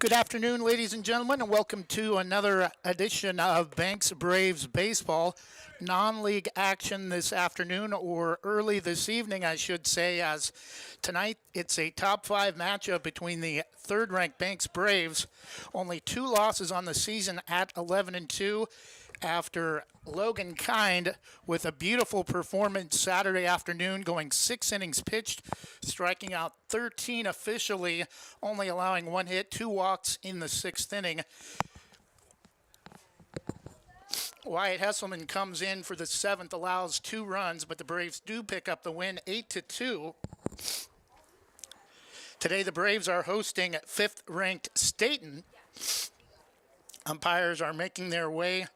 Good afternoon, ladies and gentlemen, and welcome to another edition of Banks Braves Baseball. Non-league action this afternoon, or early this evening, I should say, as tonight it's a top five matchup between the third-ranked Banks Braves. Only two losses on the season at 11-2 after Logan Kind with a beautiful performance Saturday afternoon, going 6 innings pitched, striking out 13 officially, only allowing one hit, 2 walks in the 6th inning. Wyatt Hesselman comes in for the 7th, allows 2 runs, but the Braves do pick up the win 8-2. Today the Braves are hosting 5th-ranked Stayton. Umpires are making their way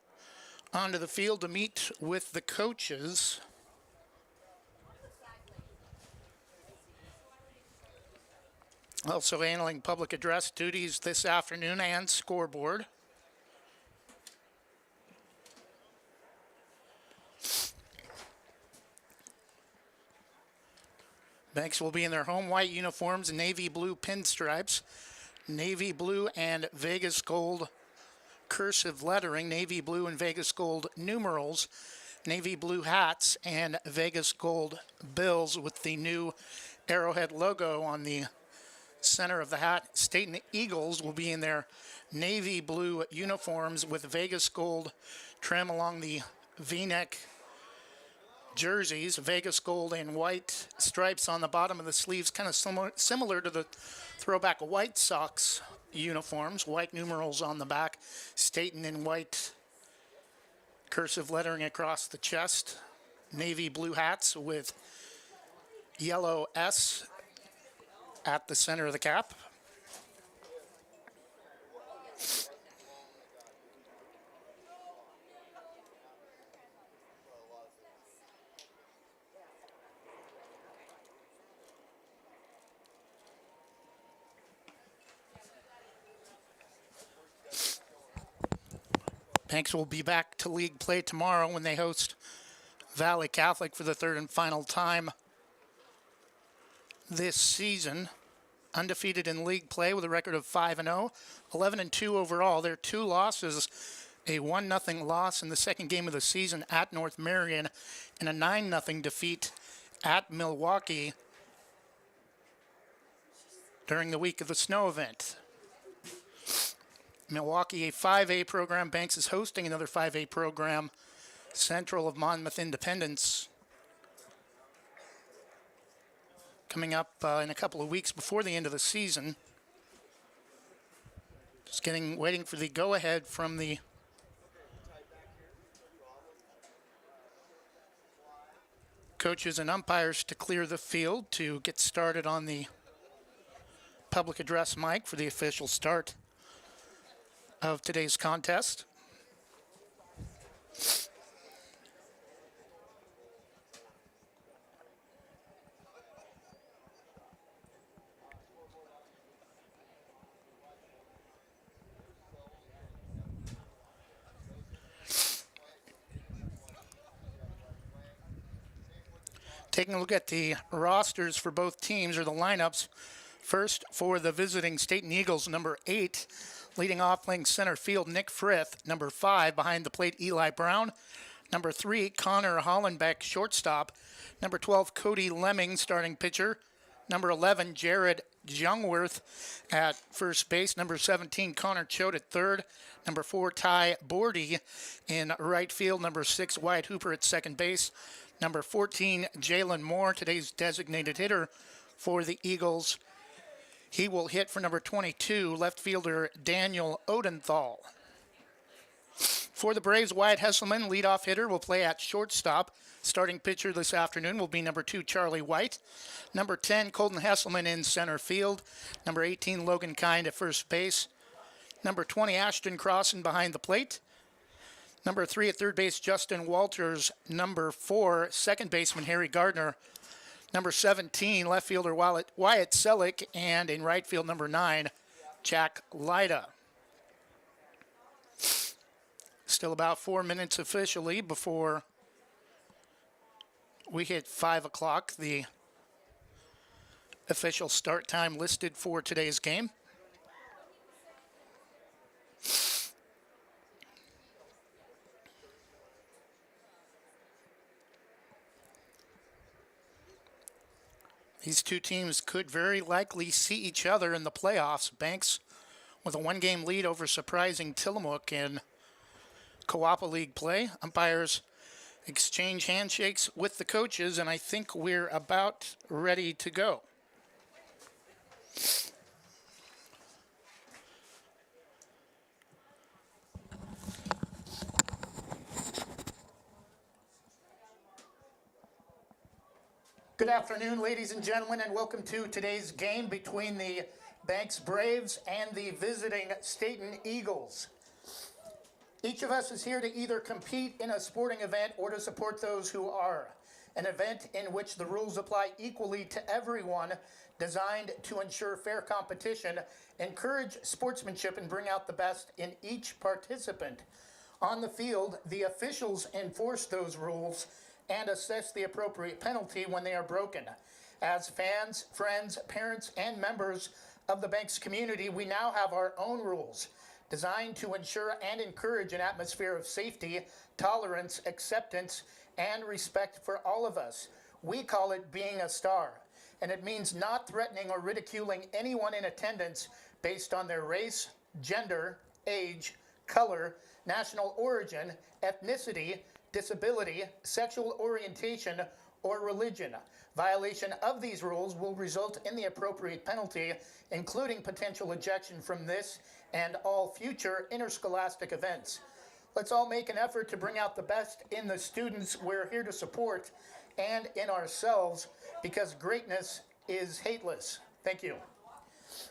onto the field to meet with the coaches. Also handling public address duties this afternoon and scoreboard. Banks will be in their home white uniforms and navy blue pinstripes, navy blue and Vegas gold cursive lettering, navy blue and Vegas gold numerals, navy blue hats, and Vegas gold bills with the new Arrowhead logo on the center of the hat. Stayton Eagles will be in their navy blue uniforms with Vegas gold trim along the V-neck jerseys, Vegas gold and white stripes on the bottom of the sleeves, kind of similar to the throwback White Sox uniforms, white numerals on the back, Stayton in white cursive lettering across the chest, navy blue hats with yellow S at the center of the cap. Banks will be back to league play tomorrow when they host Valley Catholic for the third and final time this season. Undefeated in league play with a record of 5-0, 11-2 overall. Their 2 losses, a 1-0 loss in the second game of the season at North Marion and a 9-0 defeat at Milwaukee during the week of the snow event. Milwaukee, a 5A program. Banks is hosting another 5A program, Central of Monmouth Independence, coming up in a couple of weeks before the end of the season. Just waiting for the go-ahead from the coaches and umpires to clear the field to get started on the public address mic for the official start of today's contest. Taking a look at the rosters for both teams, or the lineups. First, for the visiting Stayton Eagles, number 8, leading off playing center field, Nick Frith. Number 5, behind the plate, Eli Brown. Number 3, Connor Hollenbeck, shortstop. Number 12, Cody Lemming, starting pitcher. Number 11, Jared Jungworth at first base. Number 17, Connor Choate at third. Number 4, Ty Bordy in right field. Number 6, Wyatt Hooper at second base. Number 14, Jalen Moore, today's designated hitter for the Eagles. He will hit for number 22, left fielder Daniel Odenthal. For the Braves, Wyatt Hesselman, leadoff hitter, will play at shortstop. Starting pitcher this afternoon will be number 2, Charlie White. Number 10, Colton Hesselman in center field. Number 18, Logan Kind at first base. Number 20, Ashton Crossan behind the plate. Number 3 at third base, Justin Walters. Number 4, second baseman Harry Gardner. Number 17, left fielder Wyatt Selleck. And in right field, number 9, Jack Lyda. Still about 4 minutes officially before we hit 5 o'clock, the official start time listed for today's game. These two teams could very likely see each other in the playoffs. Banks with a one-game lead over surprising Tillamook in Coapa League play. Umpires exchange handshakes with the coaches, and I think we're about ready to go. Good afternoon, ladies and gentlemen, and welcome to today's game between the Banks Braves and the visiting Stayton Eagles. Each of us is here to either compete in a sporting event or to support those who are. An event in which the rules apply equally to everyone, designed to ensure fair competition, encourage sportsmanship, and bring out the best in each participant. On the field, the officials enforce those rules and assess the appropriate penalty when they are broken. As fans, friends, parents, and members of the Banks community, we now have our own rules designed to ensure and encourage an atmosphere of safety, tolerance, acceptance, and respect for all of us. We call it being a star, and it means not threatening or ridiculing anyone in attendance based on their race, gender, age, color, national origin, ethnicity, disability, sexual orientation, or religion. Violation of these rules will result in the appropriate penalty, including potential ejection from this and all future interscholastic events. Let's all make an effort to bring out the best in the students we're here to support and in ourselves, because greatness is hateless. Thank you.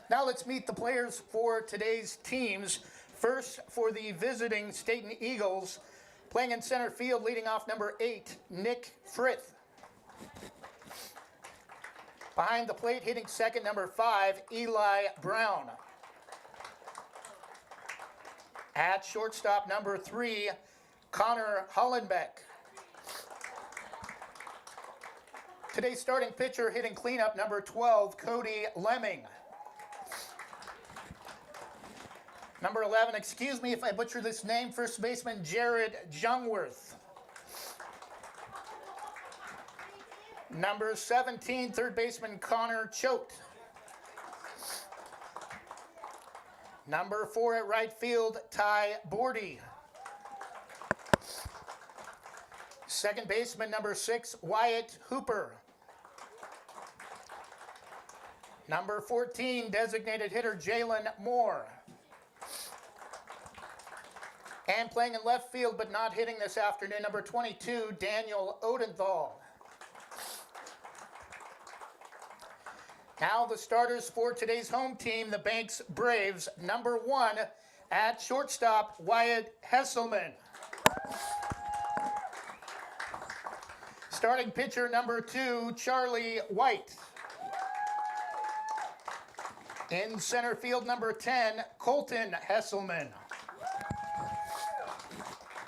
Now let's meet the players for today's teams. First, for the visiting Stayton Eagles, playing in center field, leading off number 8, Nick Frith. Behind the plate, hitting second, number 5, Eli Brown. At shortstop, number 3, Connor Hollenbeck. Today's starting pitcher, hitting cleanup, number 12, Cody Lemming. Number 11, excuse me if I butcher this name, first baseman Jared Jungworth. Number 17, third baseman Connor Choate. Number 4 at right field, Ty Bordy. Second baseman, number 6, Wyatt Hooper. Number 14, designated hitter Jalen Moore. And playing in left field but not hitting this afternoon, number 22, Daniel Odenthal. Now the starters for today's home team, the Banks Braves. Number 1 at shortstop, Wyatt Hesselman. Starting pitcher, number 2, Charlie White. In center field, number 10, Colton Hesselman.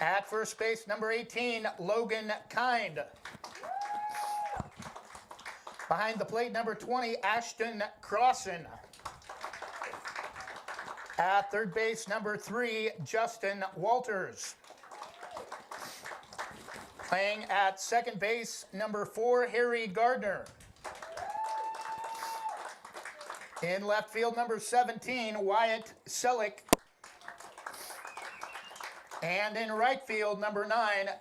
At first base, number 18, Logan Kind. Behind the plate, number 20, Ashton Crossan. At third base, number 3, Justin Walters. Playing at second base, number 4, Harry Gardner. In left field, number 17, Wyatt Selleck. And in right field, number 9,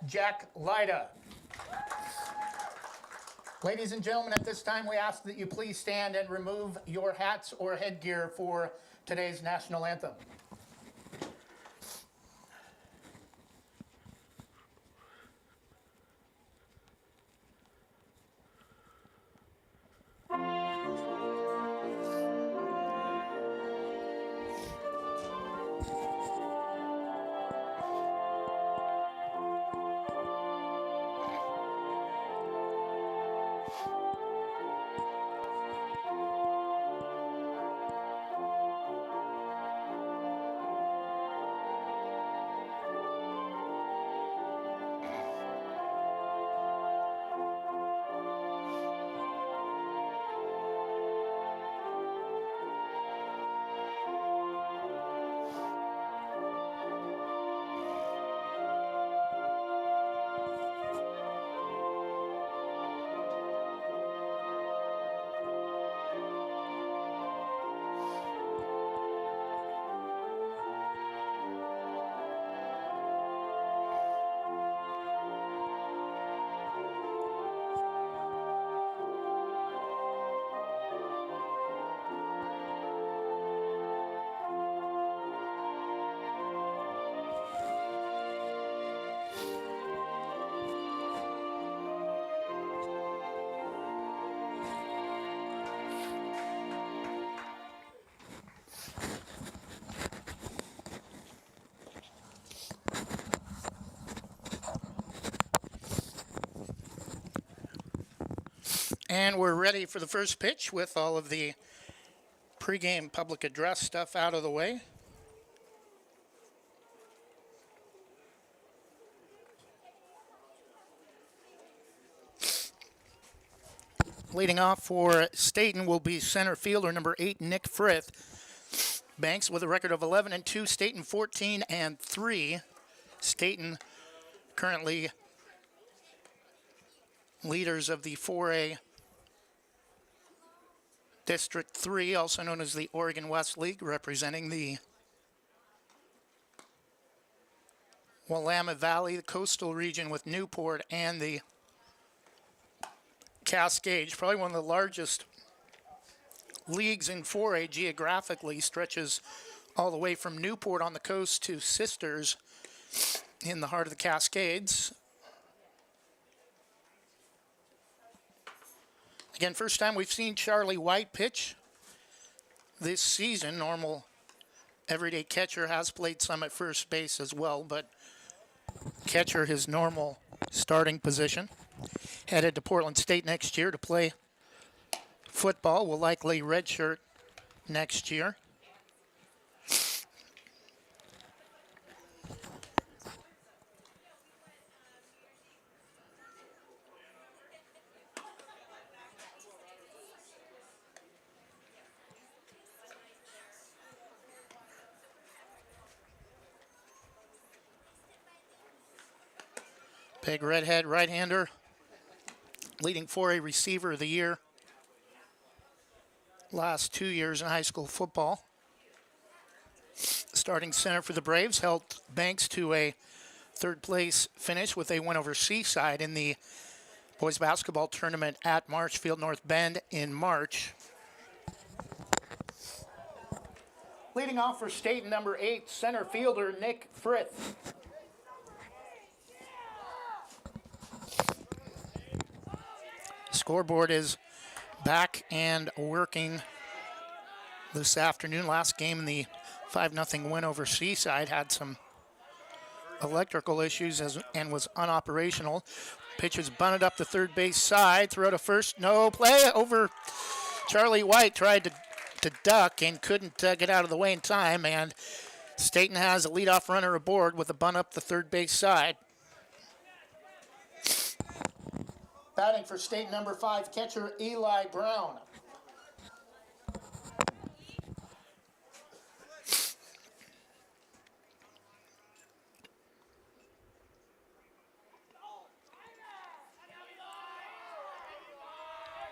Jack Lyda. Ladies and gentlemen, at this time, we ask that you please stand and remove your hats or headgear for today's national anthem. And we're ready for the first pitch with all of the pregame public address stuff out of the way. Leading off for Stayton will be center fielder number 8, Nick Frith. Banks with a record of 11-2, Stayton 14-3. Stayton currently leaders of the 4A District 3, also known as the Oregon West League, representing the Willamette Valley, the coastal region with Newport and the Cascades. Probably one of the largest leagues in 4A geographically, stretches all the way from Newport on the coast to Sisters in the heart of the Cascades. Again, first time we've seen Charlie White pitch this season. Normal everyday catcher, has played some at first base as well, but catcher his normal starting position. Headed to Portland State next year to play football. Will likely redshirt next year. Big redhead right-hander, leading 4A receiver of the year last 2 years in high school football. Starting center for the Braves, helped Banks to a third place finish with a win over Seaside in the boys basketball tournament at Marshfield North Bend in March. Leading off for Stayton, number 8, center fielder Nick Frith. Scoreboard is back and working this afternoon. Last game in the 5-0 win over Seaside had some electrical issues and was unoperational. Pitch was bunted up the third base side. Throw to first. No play over. Charlie White tried to duck and couldn't get out of the way in time. And Stayton has a leadoff runner aboard with a bunt up the third base side. Batting for State number 5, catcher Eli Brown.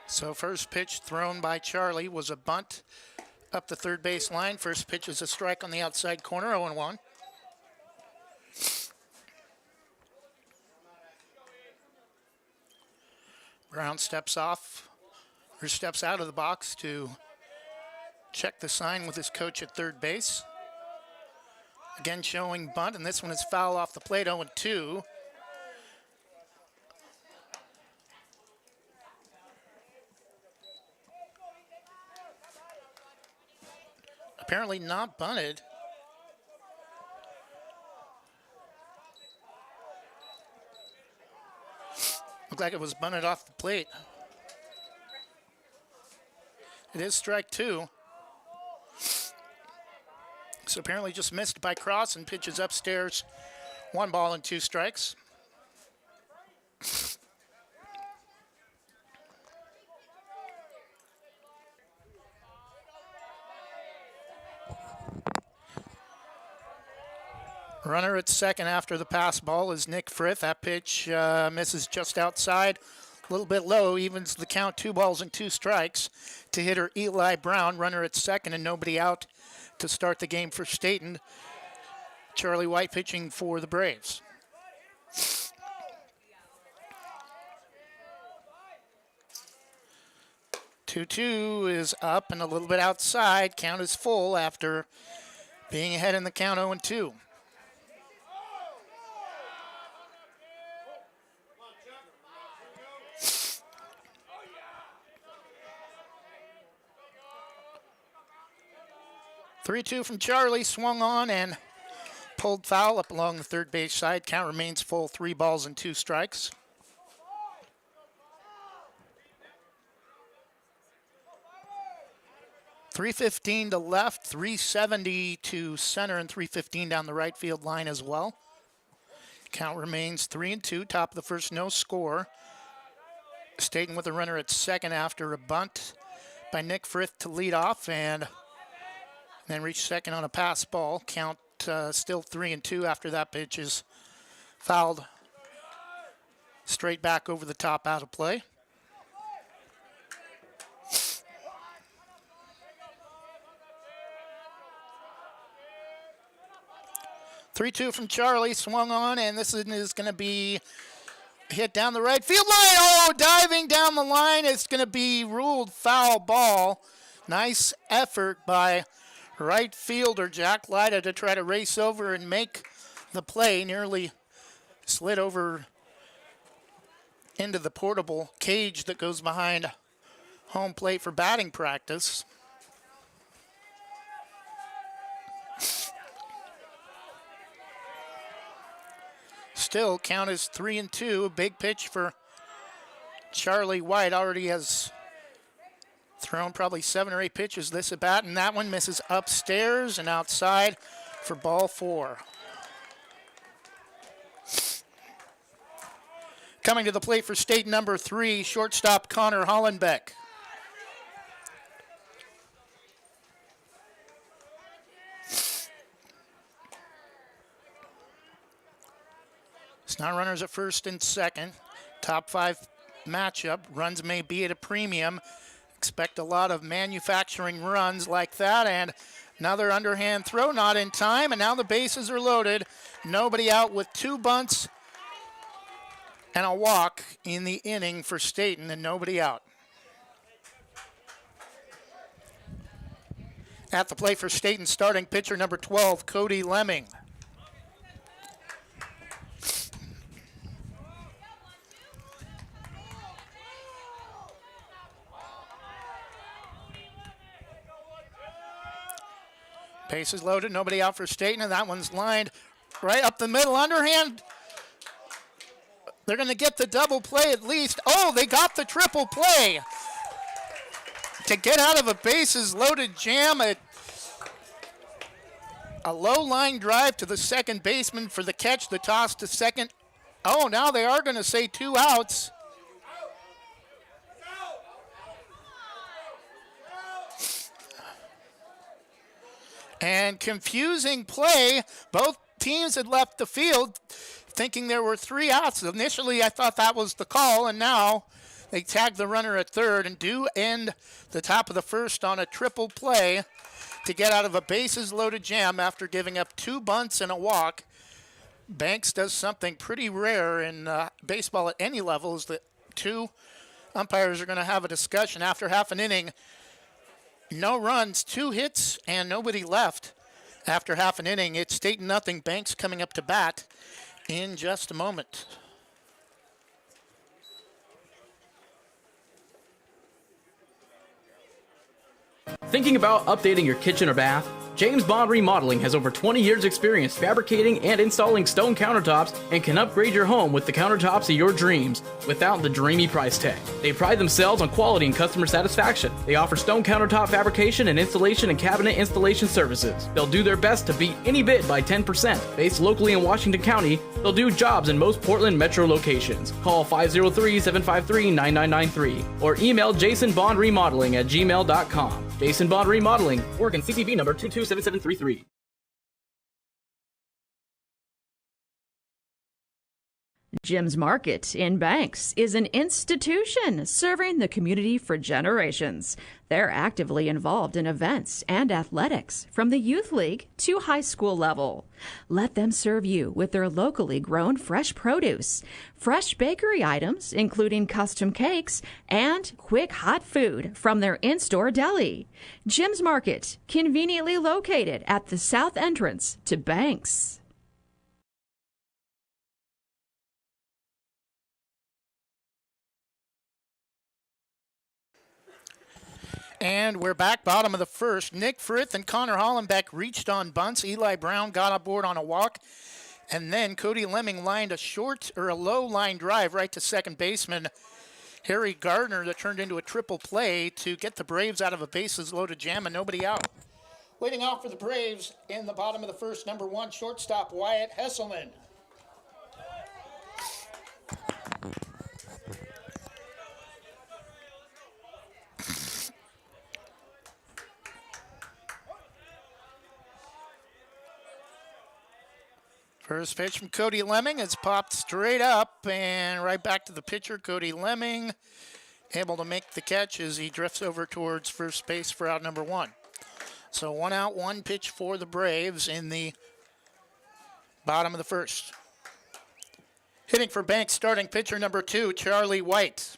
So first pitch thrown by Charlie was a bunt up the third base line. First pitch is a strike on the outside corner, 0-1. Brown steps out of the box to check the sign with his coach at third base. Again showing bunt, and this one is foul off the plate, 0-2. Apparently not bunted. Looked like it was bunted off the plate. It is strike 2. So apparently just missed by Cross and pitches upstairs. 1 ball and 2 strikes. Runner at second after the pass ball is Nick Frith. That pitch misses just outside. A little bit low, evens the count, 2 balls and 2 strikes to hitter Eli Brown. Runner at second and nobody out to start the game for Stayton. Charlie White pitching for the Braves. Two is up and a little bit outside. Count is full after being ahead in the count, 0-2. Three-two from Charlie, swung on and pulled foul up along the third base side. Count remains full, 3 balls and 2 strikes. 315 to left, 370 to center, and 315 down the right field line as well. Count remains 3-2, top of the first, no score. Stayton with a runner at second after a bunt by Nick Frith to lead off, and then reach second on a pass ball. Count still 3-2 after that pitch is fouled straight back over the top, out of play. Three-two from Charlie, swung on, and this is going to be hit down the right field line. Oh, diving down the line. It's going to be ruled foul ball. Nice effort by right fielder Jack Lyda to try to race over and make the play. Nearly slid over into the portable cage that goes behind home plate for batting practice. Still, count is 3-2. Big pitch for Charlie White. Already has thrown probably 7 or 8 pitches this at bat, and that one misses upstairs and outside for ball 4. Coming to the plate for State number 3, shortstop Connor Hollenbeck. Now runners at first and second. Top 5 matchup. Runs may be at a premium. Expect a lot of manufacturing runs like that. And another underhand throw, not in time. And now the bases are loaded. Nobody out with 2 bunts and a walk in the inning for Stayton, and nobody out. At the plate for Stayton, starting pitcher number 12, Cody Lemming. Bases loaded, nobody out for Stayton, and that one's lined right up the middle. Underhand. They're going to get the double play at least. Oh, they got the triple play. To get out of a bases loaded jam, a low line drive to the second baseman for the catch, the toss to second. Oh, now they are going to say 2 outs. And confusing play. Both teams had left the field thinking there were 3 outs. Initially, I thought that was the call, and now they tag the runner at third and do end the top of the first on a triple play to get out of a bases-loaded jam after giving up 2 bunts and a walk. Banks does something pretty rare in baseball at any level, is that 2 umpires are going to have a discussion after half an inning. No runs, 2 hits, and nobody left after half an inning. It's Stayton nothing. Banks coming up to bat in just a moment. Thinking about updating your kitchen or bath? James Bond Remodeling has over 20 years experience fabricating and installing stone countertops and can upgrade your home with the countertops of your dreams without the dreamy price tag. They pride themselves on quality and customer satisfaction. They offer stone countertop fabrication and installation and cabinet installation services. They'll do their best to beat any bid by 10%. Based locally in Washington County, they'll do jobs in most Portland metro locations. Call 503-753-9993 or email jasonbondremodeling@gmail.com. Jason Bond Remodeling, Oregon CCV number 227733. Jim's Market in Banks is an institution serving the community for generations. They're actively involved in events and athletics from the youth league to high school level. Let them serve you with their locally grown fresh produce, fresh bakery items, including custom cakes, and quick hot food from their in-store deli. Jim's Market, conveniently located at the south entrance to Banks. And we're back, bottom of the first. Nick Frith and Connor Hollenbeck reached on bunts. Eli Brown got aboard on a walk. And then Cody Lemming lined a low line drive right to second baseman. Harry Gardner that turned into a triple play to get the Braves out of a bases-loaded jam and nobody out. Leading off for the Braves in the bottom of the first, number 1, shortstop Wyatt Hesselman. First pitch from Cody Lemming is popped straight up and right back to the pitcher. Cody Lemming able to make the catch as he drifts over towards first base for out number 1. So 1 out, 1 pitch for the Braves in the bottom of the first. Hitting for Banks, starting pitcher number 2, Charlie White.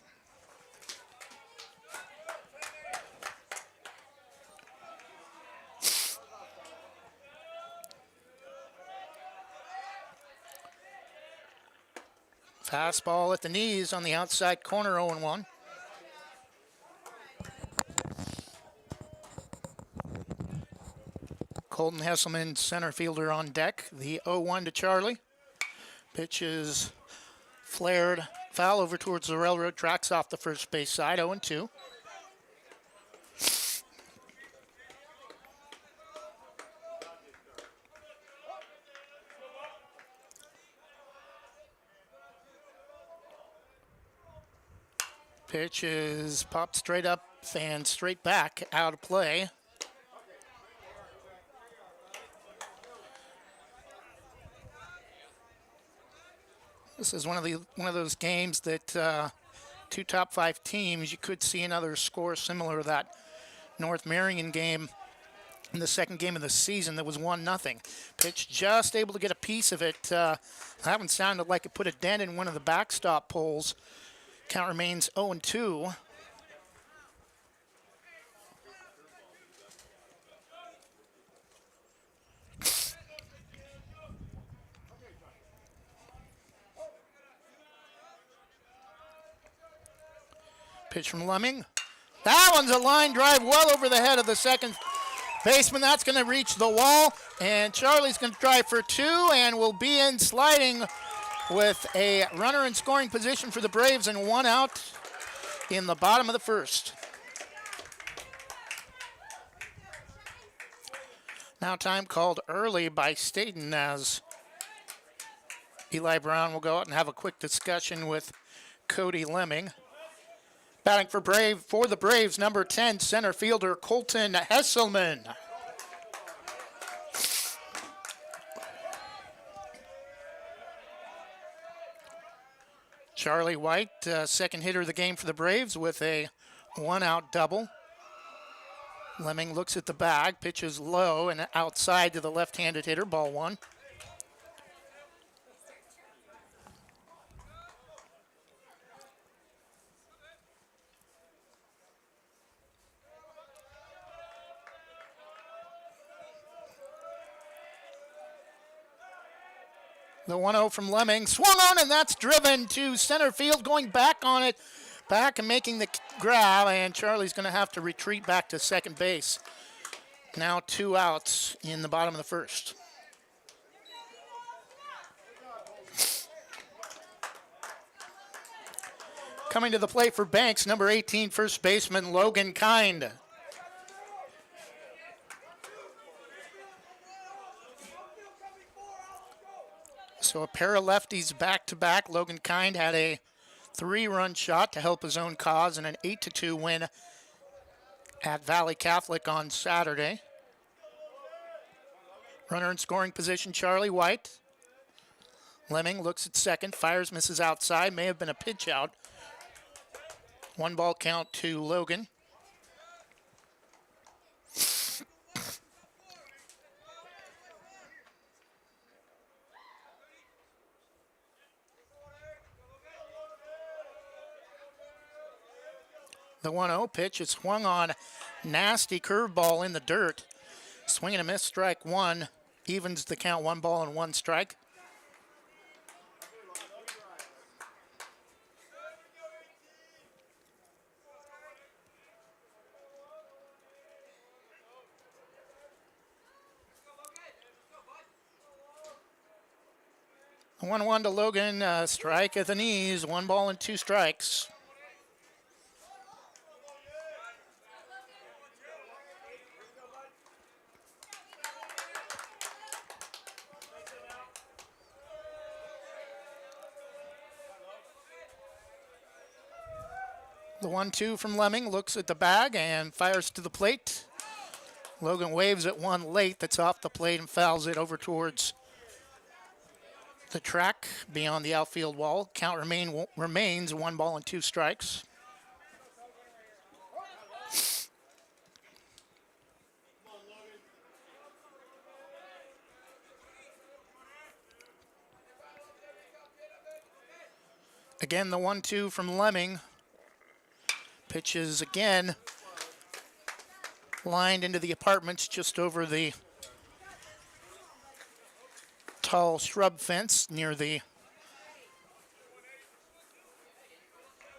Fastball at the knees on the outside corner, 0-1. Colton Hesselman, center fielder on deck. The 0-1 to Charlie. Pitch is flared foul over towards the railroad tracks off the first base side, 0-2. Pitch is popped straight up and straight back, out of play. This is one of those games that 2 top 5 teams, you could see another score similar to that North Marion game in the second game of the season that was 1-0. Pitch just able to get a piece of it. That one sounded like it put a dent in one of the backstop poles. Count remains 0-2. Pitch from Lemming. That one's a line drive well over the head of the second baseman. That's going to reach the wall, and Charlie's going to try for 2 and will be in sliding with a runner in scoring position for the Braves and 1 out in the bottom of the first. Now time called early by Stayton as Eli Brown will go out and have a quick discussion with Cody Lemming. Batting for the Braves, number 10, center fielder Colton Hesselman. Charlie White, second hitter of the game for the Braves with a 1-out double. Lemming looks at the bag, pitches low and outside to the left-handed hitter, ball 1. The 1-0 from Lemming, swung on, and that's driven to center field, going back on it, back and making the grab, and Charlie's going to have to retreat back to second base. Now 2 outs in the bottom of the first. Coming to the plate for Banks, number 18, first baseman Logan Kind. So a pair of lefties back-to-back. Logan Kind had a 3-run shot to help his own cause in an 8-2 win at Valley Catholic on Saturday. Runner in scoring position, Charlie White. Lemming looks at second, fires, misses outside. May have been a pitch out. 1-ball count to Logan. The 1-0 pitch is swung on, nasty curveball in the dirt. Swing and a miss, strike 1. Evens the count, 1 ball and 1 strike. The 1-1 to Logan, strike at the knees, 1 ball and 2 strikes. The 1-2 from Lemming looks at the bag and fires to the plate. Logan waves at one late that's off the plate and fouls it over towards the track beyond the outfield wall. Count remains 1 ball and 2 strikes. Again, the 1-2 from Lemming. Pitches again, lined into the apartments just over the tall shrub fence near the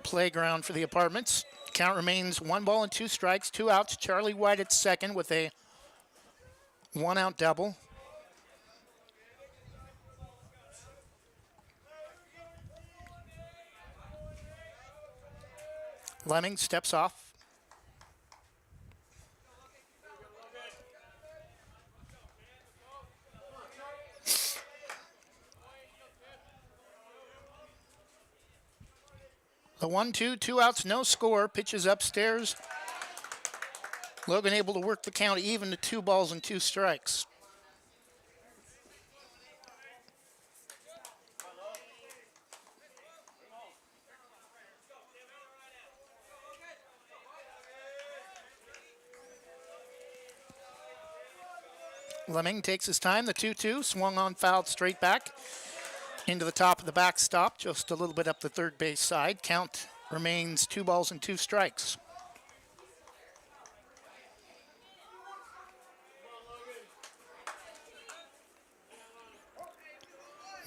playground for the apartments. Count remains 1 ball and 2 strikes, 2 outs. Charlie White at second with a 1-out double. Lemming steps off. The 1-2, 2 outs, no score. Pitches upstairs. Logan able to work the count even to 2 balls and 2 strikes. Lemming takes his time. The 2-2 swung on, fouled straight back into the top of the backstop, just a little bit up the third base side. Count remains 2 balls and 2 strikes.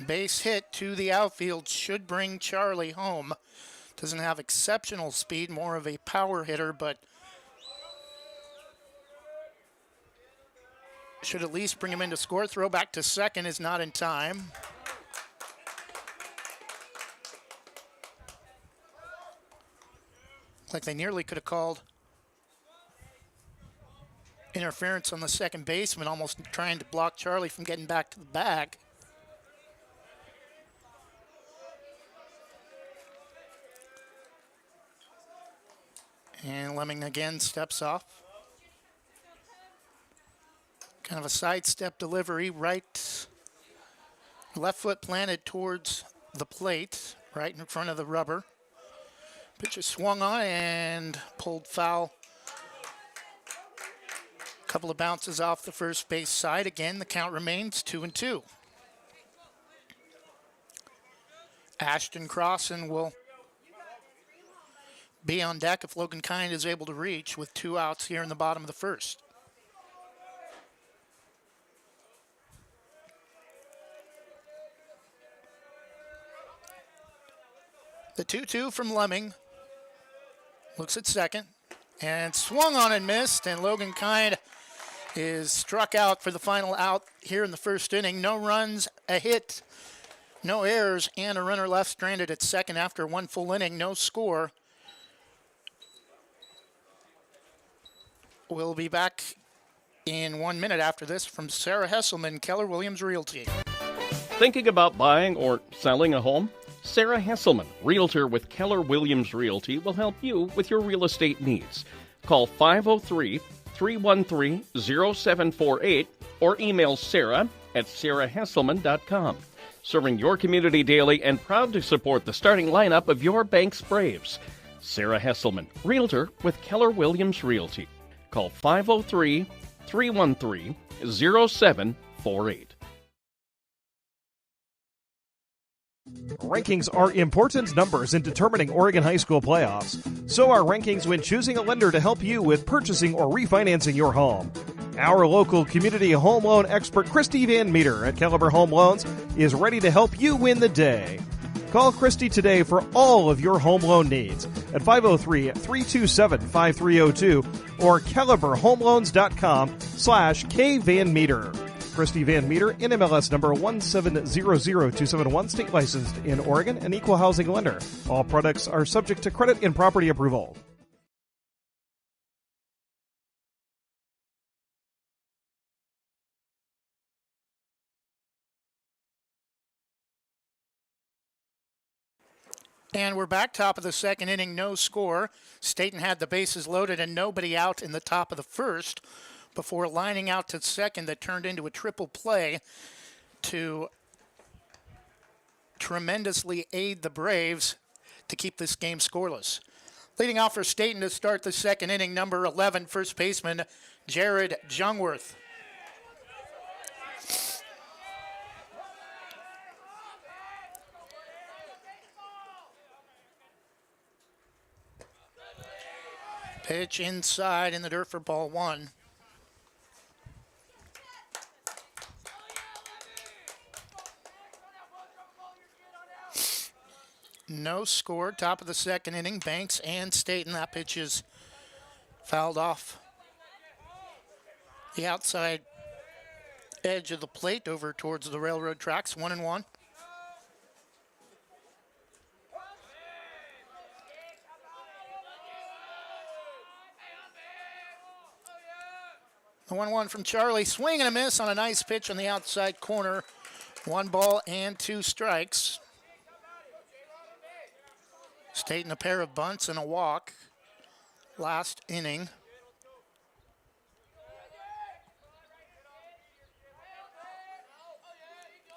Base hit to the outfield should bring Charlie home. Doesn't have exceptional speed, more of a power hitter, but should at least bring him in to score. Throw back to second is not in time. Like they nearly could have called interference on the second baseman, almost trying to block Charlie from getting back to the bag. And Lemming again steps off. Kind of a sidestep delivery, left foot planted towards the plate, right in front of the rubber. Pitch is swung on and pulled foul. A couple of bounces off the first base side. Again, the count remains 2-2. Ashton Crossan will be on deck if Logan Kind is able to reach with 2 outs here in the bottom of the first. The 2-2 from Lemming. Looks at second and swung on and missed, and Logan Kind is struck out for the final out here in the first inning. No runs, a hit, no errors, and a runner left stranded at second after 1 full inning. No score. We'll be back in 1 minute after this from Sarah Hesselman, Keller Williams Realty. Thinking about buying or selling a home? Sarah Hesselman, Realtor with Keller Williams Realty, will help you with your real estate needs. Call 503-313-0748 or email Sarah at sarahhesselman.com. Serving your community daily and proud to support the starting lineup of your bank's Braves. Sarah Hesselman, Realtor with Keller Williams Realty. Call 503-313-0748. Rankings are important numbers in determining Oregon high school playoffs. So are rankings when choosing a lender to help you with purchasing or refinancing your home. Our local community home loan expert, Christy Van Meter at Caliber Home Loans, is ready to help you win the day. Call Christy today for all of your home loan needs at 503-327-5302 or caliberhomeloans.com/kvanmeter. Christy Van Meter, NMLS number 1700271, state licensed in Oregon, an equal housing lender. All products are subject to credit and property approval. And we're back, top of the second inning, no score. Stayton had the bases loaded and nobody out in the top of the first before lining out to second that turned into a triple play to tremendously aid the Braves to keep this game scoreless. Leading off for Stayton to start the second inning, number 11, first baseman Jared Jungworth. Pitch inside in the dirt for ball one. No score, top of the second inning. Banks and Stayton. That pitch is fouled off the outside edge of the plate over towards the railroad tracks. 1-1. The 1-1 from Charlie. Swing and a miss on a nice pitch on the outside corner. 1 ball and 2 strikes. Stayton a pair of bunts and a walk last inning.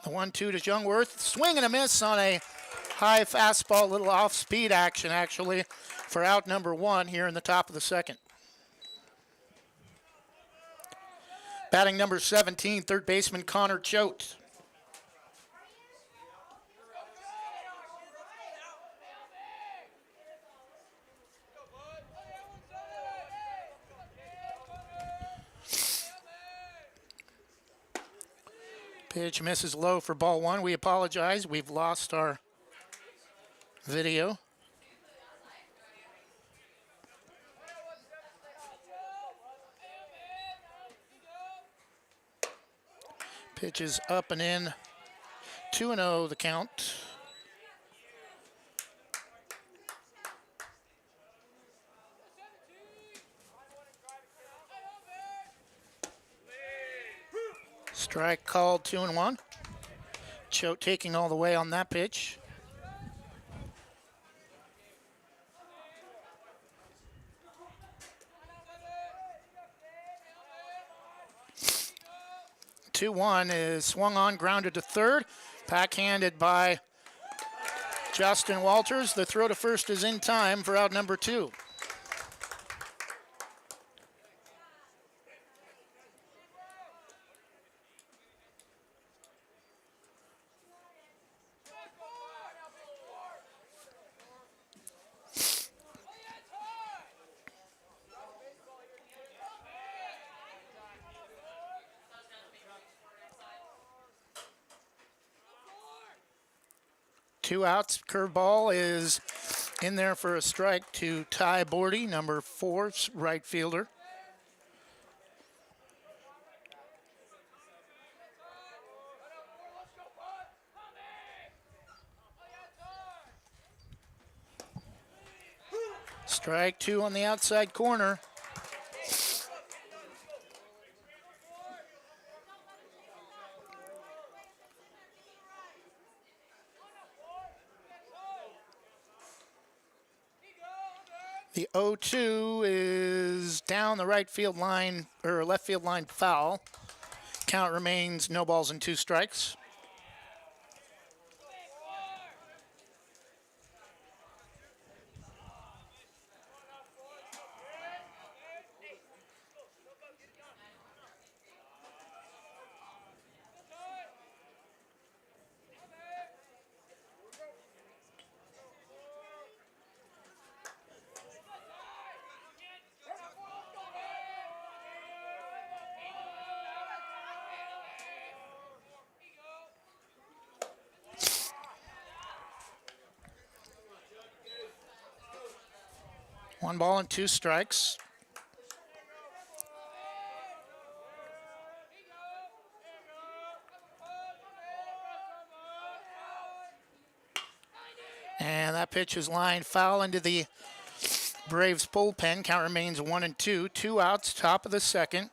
The 1-2 to Jungworth. Swing and a miss on a high fastball, little off-speed action actually for out number 1 here in the top of the second. Batting number 17, third baseman Connor Choate. Pitch misses low for ball 1. We apologize. We've lost our video. Pitch is up and in. 2-0 the count. Strike called, 2-1. Choate taking all the way on that pitch. Two one is swung on, grounded to third. Backhanded by Justin Walters. The throw to first is in time for out number 2. Two outs. Curveball is in there for a strike to Ty Bordy, number 4 right fielder. Strike 2 on the outside corner. The 0-2 is down the right field line, or left field line foul. Count remains no balls and 2 strikes. One ball and 2 strikes. And that pitch is lined foul into the Braves bullpen. Count remains 1-2. 2 outs, top of the second.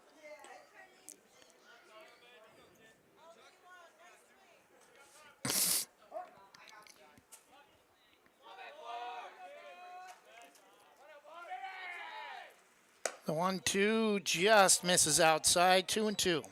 The 1-2 just misses outside, 2-2.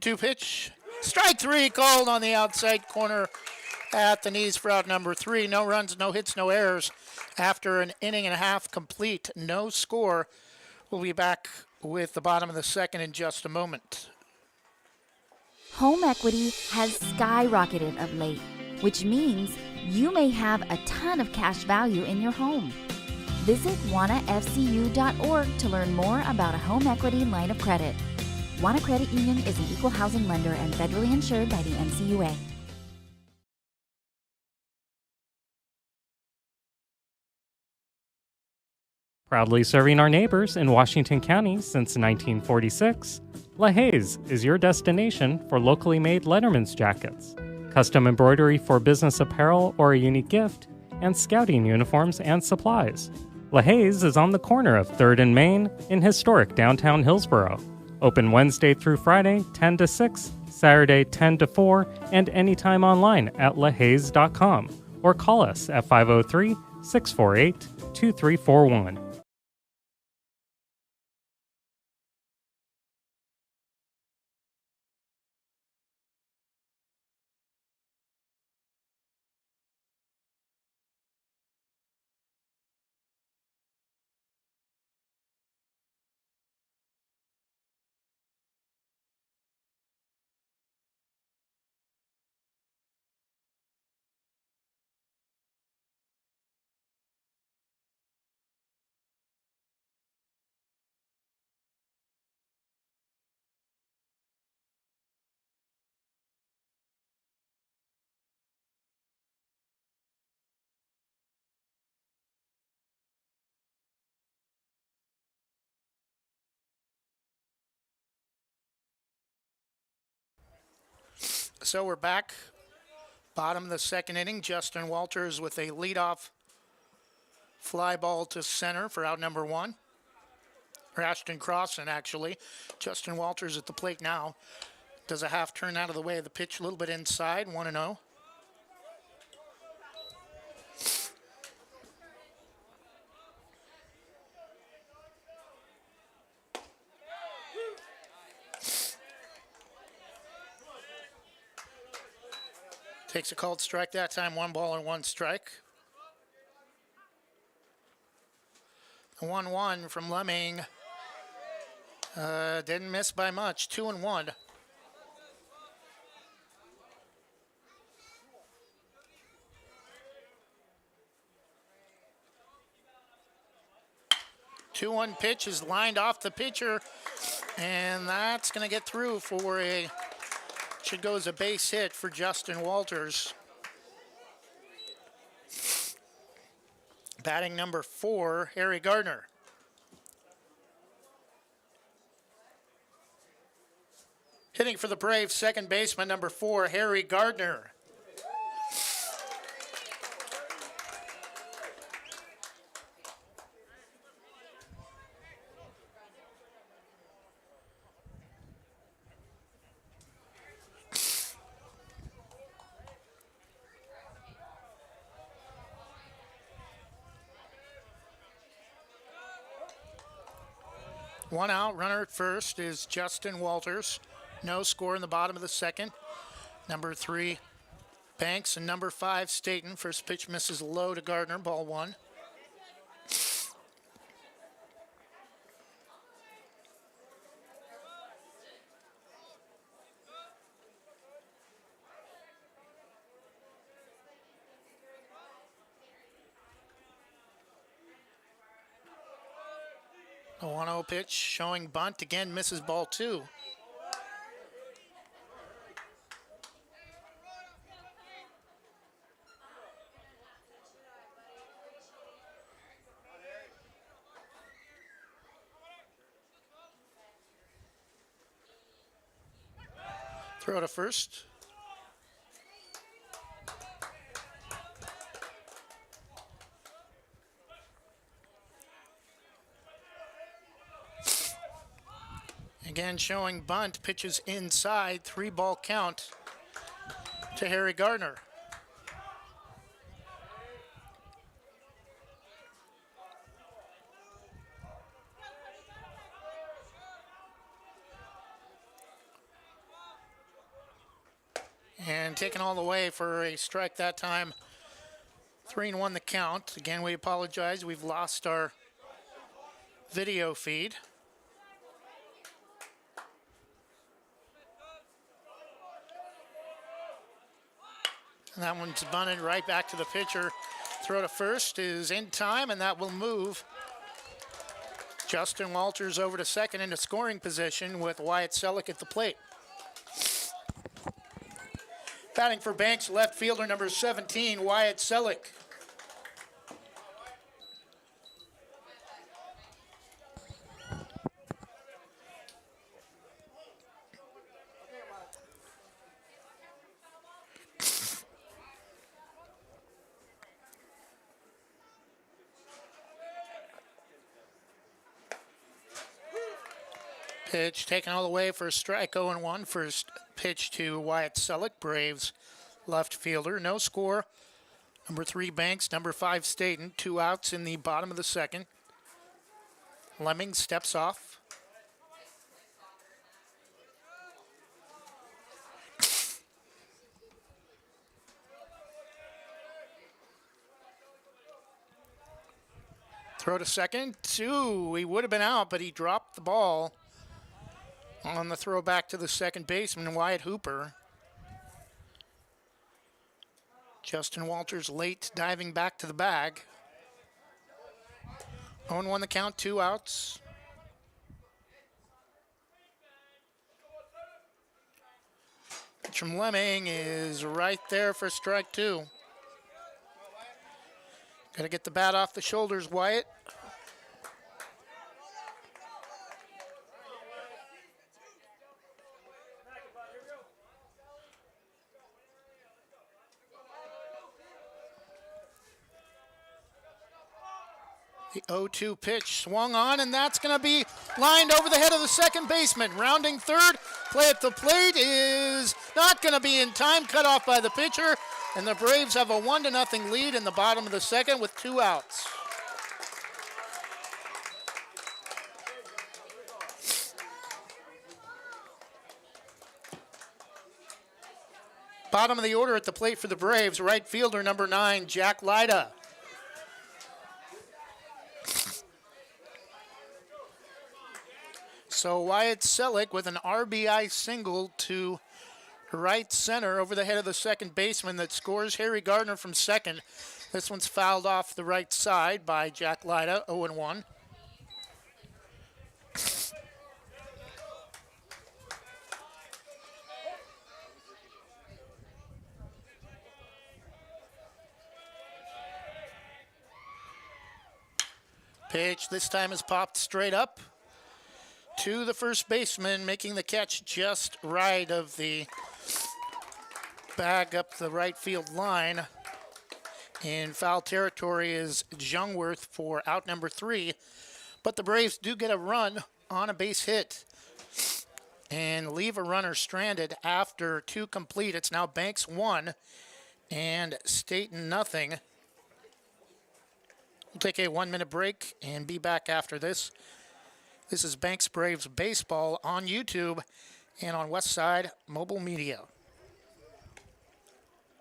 Two pitch. Strike three called on the outside corner at the knees for out number 3. No runs, no hits, no errors. After an inning and a half complete, no score. We'll be back with the bottom of the second in just a moment. Home equity has skyrocketed of late, which means you may have a ton of cash value in your home. Visit wanafcu.org to learn more about a home equity line of credit. Wana Credit Union is an equal housing lender and federally insured by the NCUA. Proudly serving our neighbors in Washington County since 1946, LaHaye's is your destination for locally made Letterman's jackets, custom embroidery for business apparel or a unique gift, and scouting uniforms and supplies. LaHaye's is on the corner of 3rd and Main in historic downtown Hillsborough. Open Wednesday through Friday, 10 to 6, Saturday, 10 to 4, and anytime online at lahayes.com or call us at 503-648-2341. So we're back. Bottom of the second inning. Justin Walters with a leadoff fly ball to center for out number 1. Or Ashton Crossan, actually. Justin Walters at the plate now. Does a half turn out of the way of the pitch, a little bit inside, 1-0. Takes a called strike that time, 1 ball and 1 strike. The 1-1 from Lemming didn't miss by much, 2-1. Two-one pitch is lined off the pitcher, and that's going to get through for a, should go as a base hit for Justin Walters. Batting number 4, Harry Gardner. Hitting for the Braves, second baseman number 4, Harry Gardner. One out, runner at first is Justin Walters. No score in the bottom of the second. Number 3, Banks, and number 5, Stayton. First pitch misses low to Gardner, ball 1. A 1-0 pitch showing bunt, again misses ball 2. Throw to first. Again, showing bunt, pitches inside, 3-ball count to Harry Gardner. And taken all the way for a strike that time. 3-1 the count. Again, we apologize. We've lost our video feed. And that one's bunted right back to the pitcher. Throw to first is in time, and that will move Justin Walters over to second into scoring position with Wyatt Selleck at the plate. Batting for Banks, left fielder number 17, Wyatt Selleck. Pitch taken all the way for a strike, 0-1. First pitch to Wyatt Selleck, Braves left fielder. No score. Number 3, Banks. Number 5, Stayton. 2 outs in the bottom of the second. Lemming steps off. Throw to second. 2. He would have been out, but he dropped the ball on the throw back to the second baseman, Wyatt Hooper. Justin Walters late diving back to the bag. 0-1 the count, 2 outs. Pitch from Lemming is right there for strike 2. Got to get the bat off the shoulders, Wyatt. The 0-2 pitch swung on, and that's going to be lined over the head of the second baseman. Rounding third, play at the plate is not going to be in time, cut off by the pitcher, and the Braves have a 1-0 lead in the bottom of the second with 2 outs. Bottom of the order at the plate for the Braves, right fielder number 9, Jack Lyda. So Wyatt Selleck with an RBI single to right center over the head of the second baseman that scores Harry Gardner from second. This one's fouled off the right side by Jack Lyda, 0-1. Pitch this time is popped straight up to the first baseman, making the catch just right of the bag up the right field line. In foul territory is Jungwirth for out number 3. But the Braves do get a run on a base hit and leave a runner stranded after 2 complete. It's now Banks 1 and Stayton 0. We'll take a 1-minute break and be back after this. This is Banks Braves Baseball on YouTube and on Westside Mobile Media.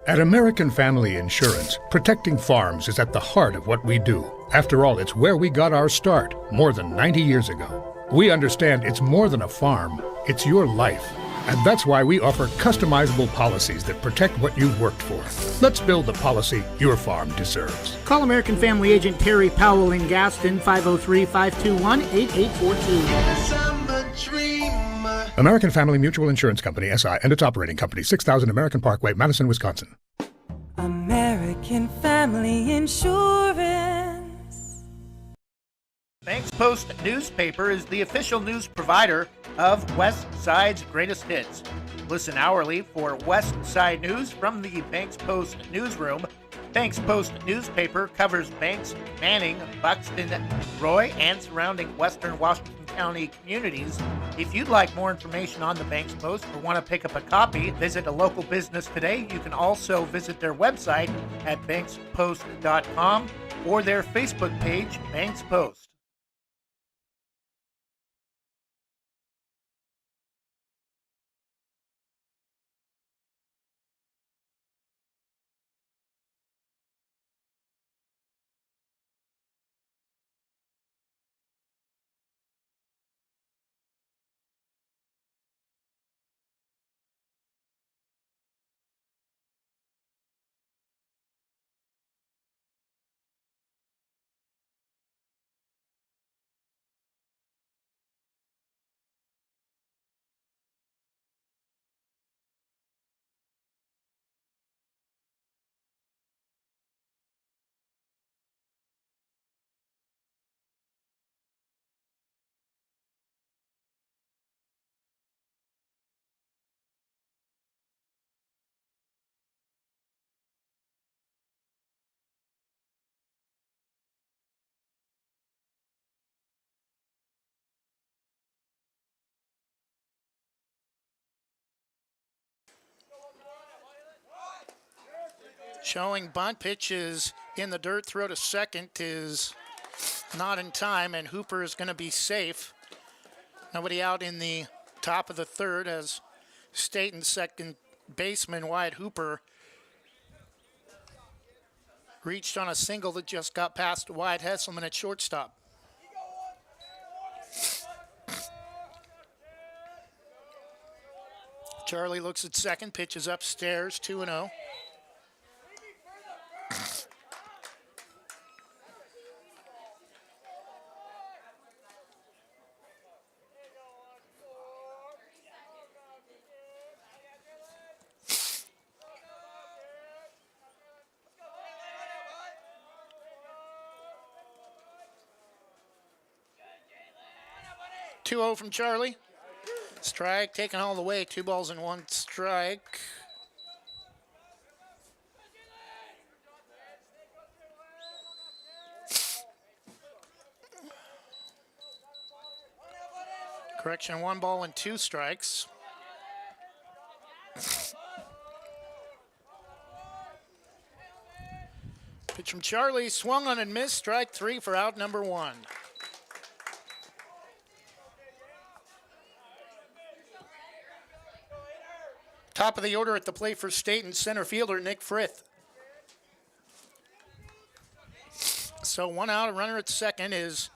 At American Family Insurance, protecting farms is at the heart of what we do. After all, it's where we got our start more than 90 years ago. We understand it's more than a farm, it's your life. And that's why we offer customizable policies that protect what you've worked for. Let's build the policy your farm deserves. Call American Family Agent Terry Powell in Gaston, 503-521-8842. American Family Mutual Insurance Company, SI, and its operating company, 6000 American Parkway, Madison, Wisconsin. American Family Insurance. Banks Post newspaper is the official news provider of West Side's greatest hits. Listen hourly for West Side news from the Banks Post newsroom Banks Post newspaper covers Banks, Manning, Buxton, Roy, and surrounding western Washington County communities. If you'd like more information on the Banks Post or want to pick up a copy, visit a local business today. You can also visit their website at bankspost.com or their Facebook page, Banks Post. Showing bunt pitch is in the dirt, throw to second is not in time, and Hooper is going to be safe. Nobody out in the top of the third as Stayton's second baseman, Wyatt Hooper, reached on a single that just got past Wyatt Hesselman at shortstop. Charlie looks at second, pitches upstairs, 2-0. From Charlie. Strike taken all the way. 2 balls and 1 strike. Correction, 1 ball and 2 strikes. Pitch from Charlie, swung on and missed. Strike 3 for out number 1. Top of the order at the plate for Stayton, center fielder Nick Frith. So 1 out, a runner at second is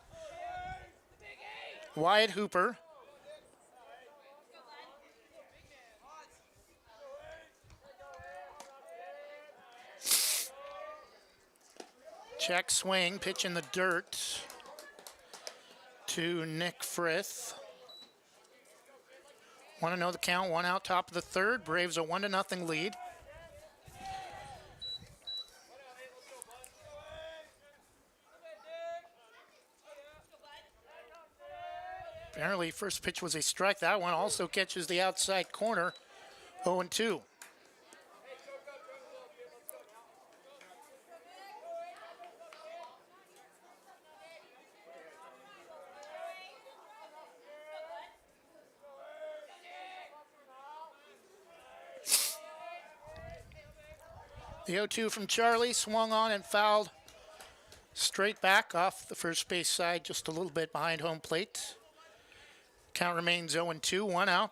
Wyatt Hooper. Check swing, pitch in the dirt to Nick Frith. Want to know the count, 1 out, top of the third. Braves a 1-0 lead. Apparently, first pitch was a strike. That one also catches the outside corner, 0-2. The 0-2 from Charlie, swung on and fouled straight back off the first base side, just a little bit behind home plate. Count remains 0-2, 1 out.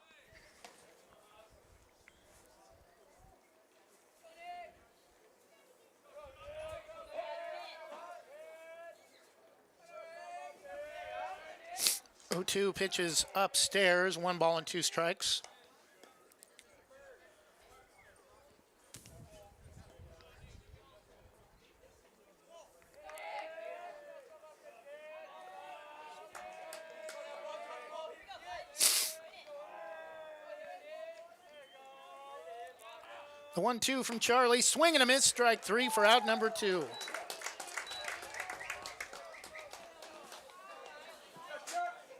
O2 pitches upstairs, 1 ball and 2 strikes. The 1-2 from Charlie, swing and a miss, strike 3 for out number 2.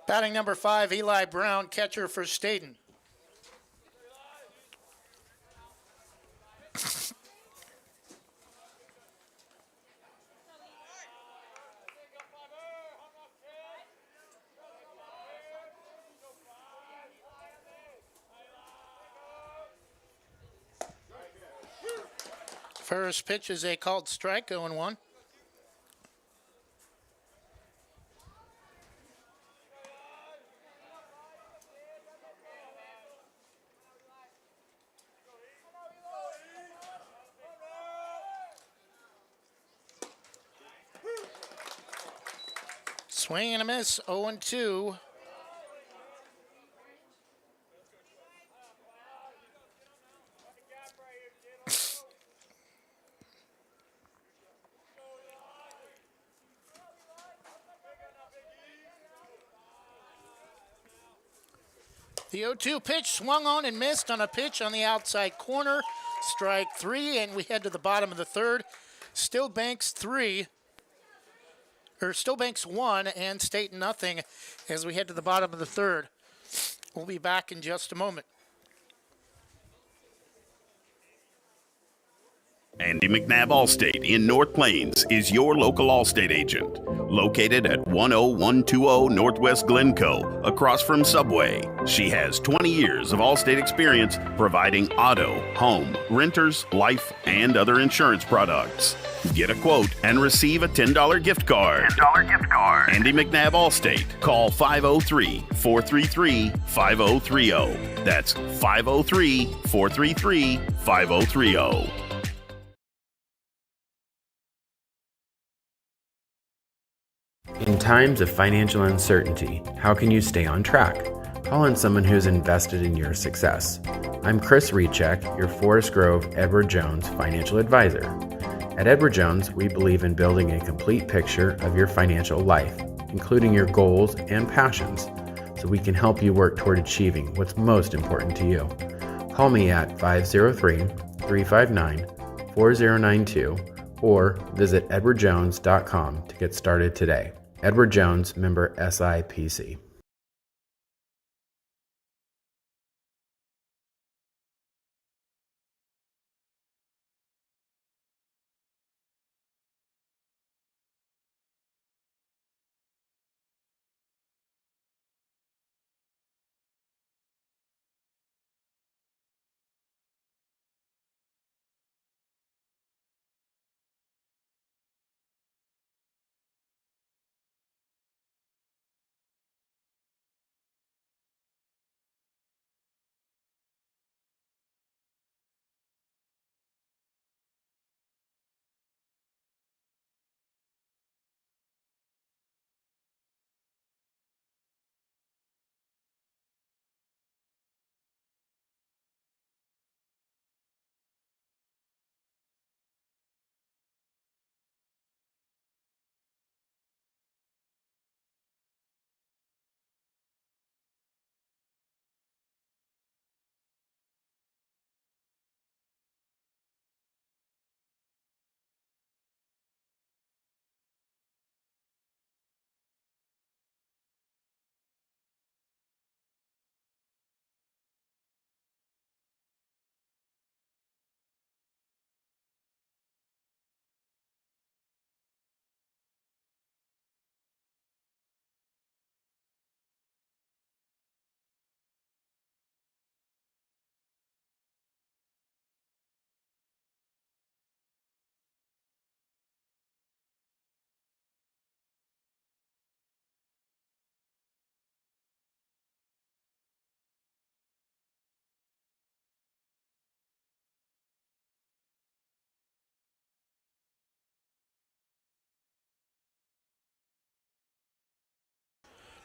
Batting number 5, Eli Brown, catcher for Stayton. First pitch is a called strike, 0-1. Swing and a miss, 0-2. The 0-2 pitch swung on and missed on a pitch on the outside corner. Strike 3, and we head to the bottom of the third. Still Banks 1 and Stayton nothing as we head to the bottom of the third. We'll be back in just a moment. Andy McNabb Allstate in North Plains is your local Allstate agent. Located at 10120 Northwest Glencoe, across from Subway. She has 20 years of Allstate experience providing auto, home, renters, life, and other insurance products. Get a quote and receive a $10 gift card. Andy McNabb Allstate. Call 503-433-5030. That's 503-433-5030. In times of financial uncertainty, how can you stay on track? Call on someone who's invested in your success. I'm Chris Recheck, your Forest Grove Edward Jones financial advisor. At Edward Jones, we believe in building a complete picture of your financial life, including your goals and passions, so we can help you work toward achieving what's most important to you. Call me at 503-359-4092 or visit edwardjones.com to get started today. Edward Jones, member SIPC.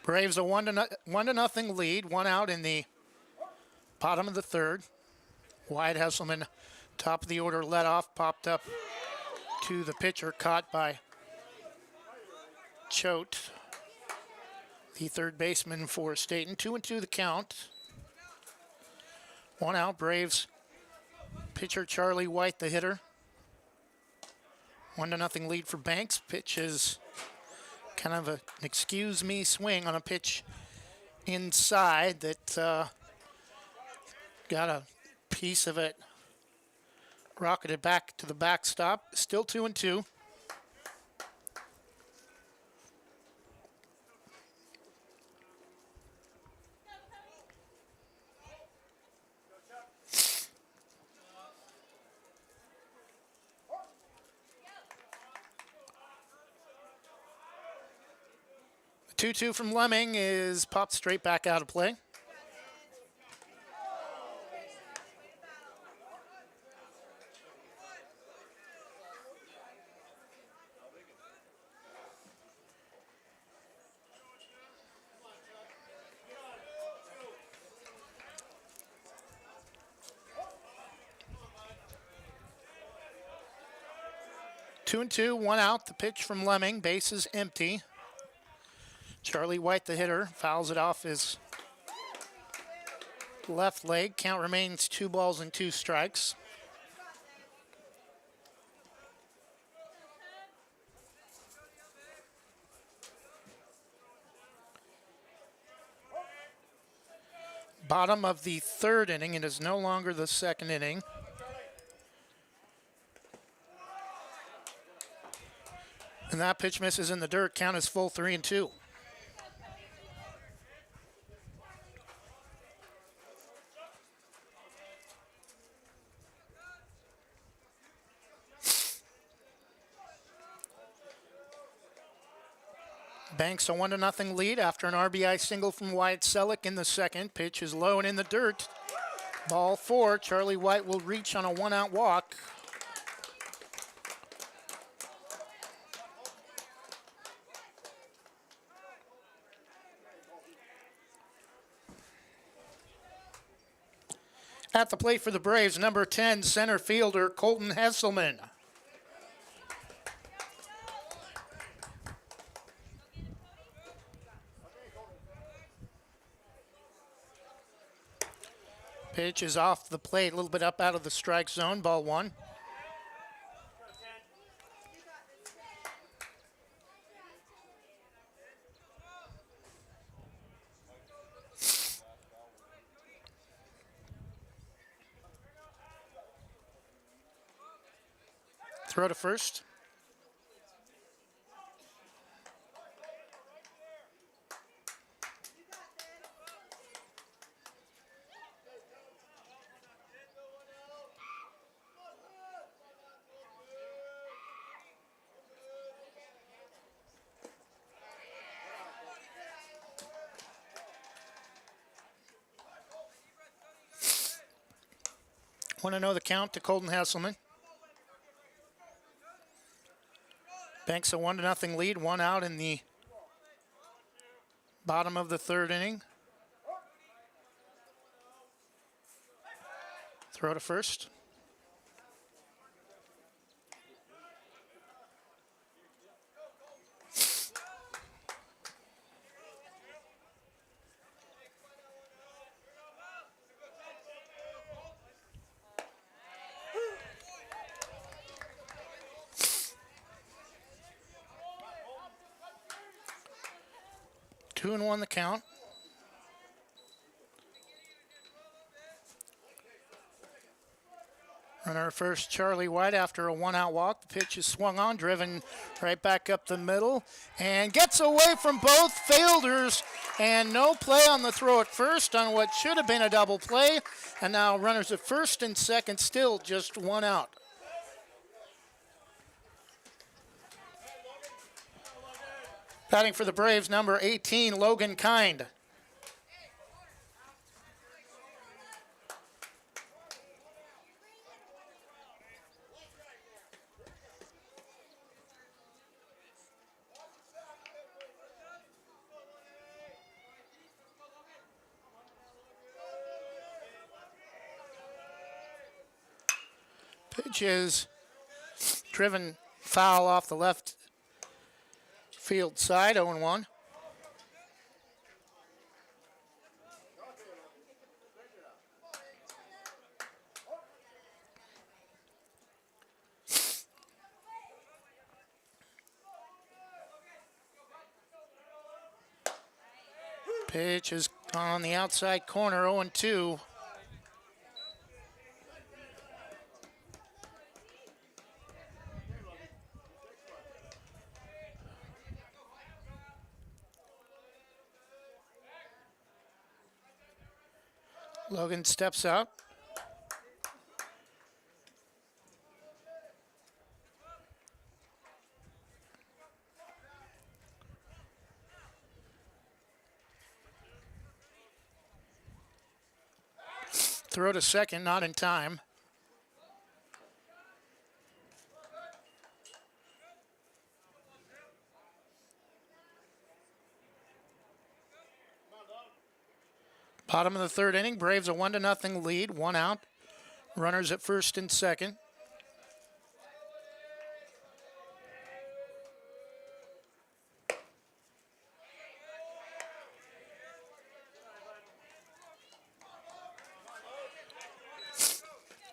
Braves a 1-0 lead, one out in the bottom of the third. Wyatt Hesselman, top of the order, led off, popped up to the pitcher, caught by Choate, the third baseman for Stayton. 2-2 the count. One out, Braves. Pitcher Charlie White, the hitter. 1-0 lead for Banks. Pitch is kind of an excuse me swing on a pitch inside that got a piece of it rocketed back to the backstop. Still 2-2. 2-2 from Lemming is popped straight back out of play. Two and two, one out. The pitch from Lemming. Base is empty. Charlie White, the hitter, fouls it off his left leg. Count remains 2 balls and 2 strikes. Bottom of the 3rd inning. It is no longer the 2nd inning. And that pitch misses in the dirt. Count is full 3-2. Banks a 1-0 lead after an RBI single from Wyatt Selleck in the 2nd. Pitch is low and in the dirt. Ball 4. Charlie White will reach on a 1-out walk. At the plate for the Braves, number 10, center fielder Colton Hesselman. Pitch is off the plate, a little bit up out of the strike zone, ball 1. Throw to first. Want to know the count to Colton Hesselman. Banks a 1-0 lead, 1 out in the bottom of the 3rd inning. Throw to first. Two and 1 the count. Runner first, Charlie White, after a 1-out walk. The pitch is swung on, driven right back up the middle, and gets away from both fielders, and no play on the throw at first on what should have been a double play. And now runners at first and second, still just 1 out. Batting for the Braves, number 18, Logan Kind. Pitch is driven foul off the left field side, 0-1. Pitch is on the outside corner, 0-2. Logan steps out. Throw to second, not in time. Bottom of the third inning, Braves a 1-0 lead, 1 out. Runners at first and second.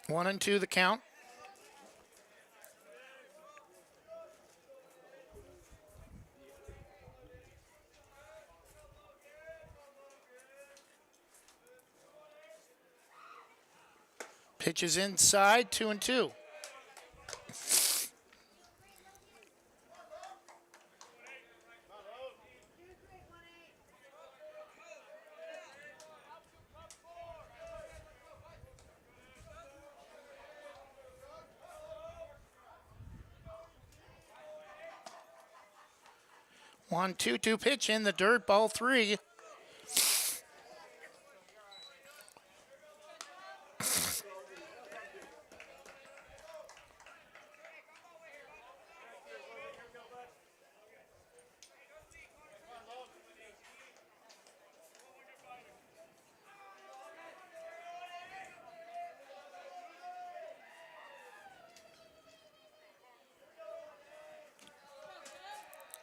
One and two the count. Pitch is inside, 2-2. One, 2-2 pitch in the dirt, ball 3.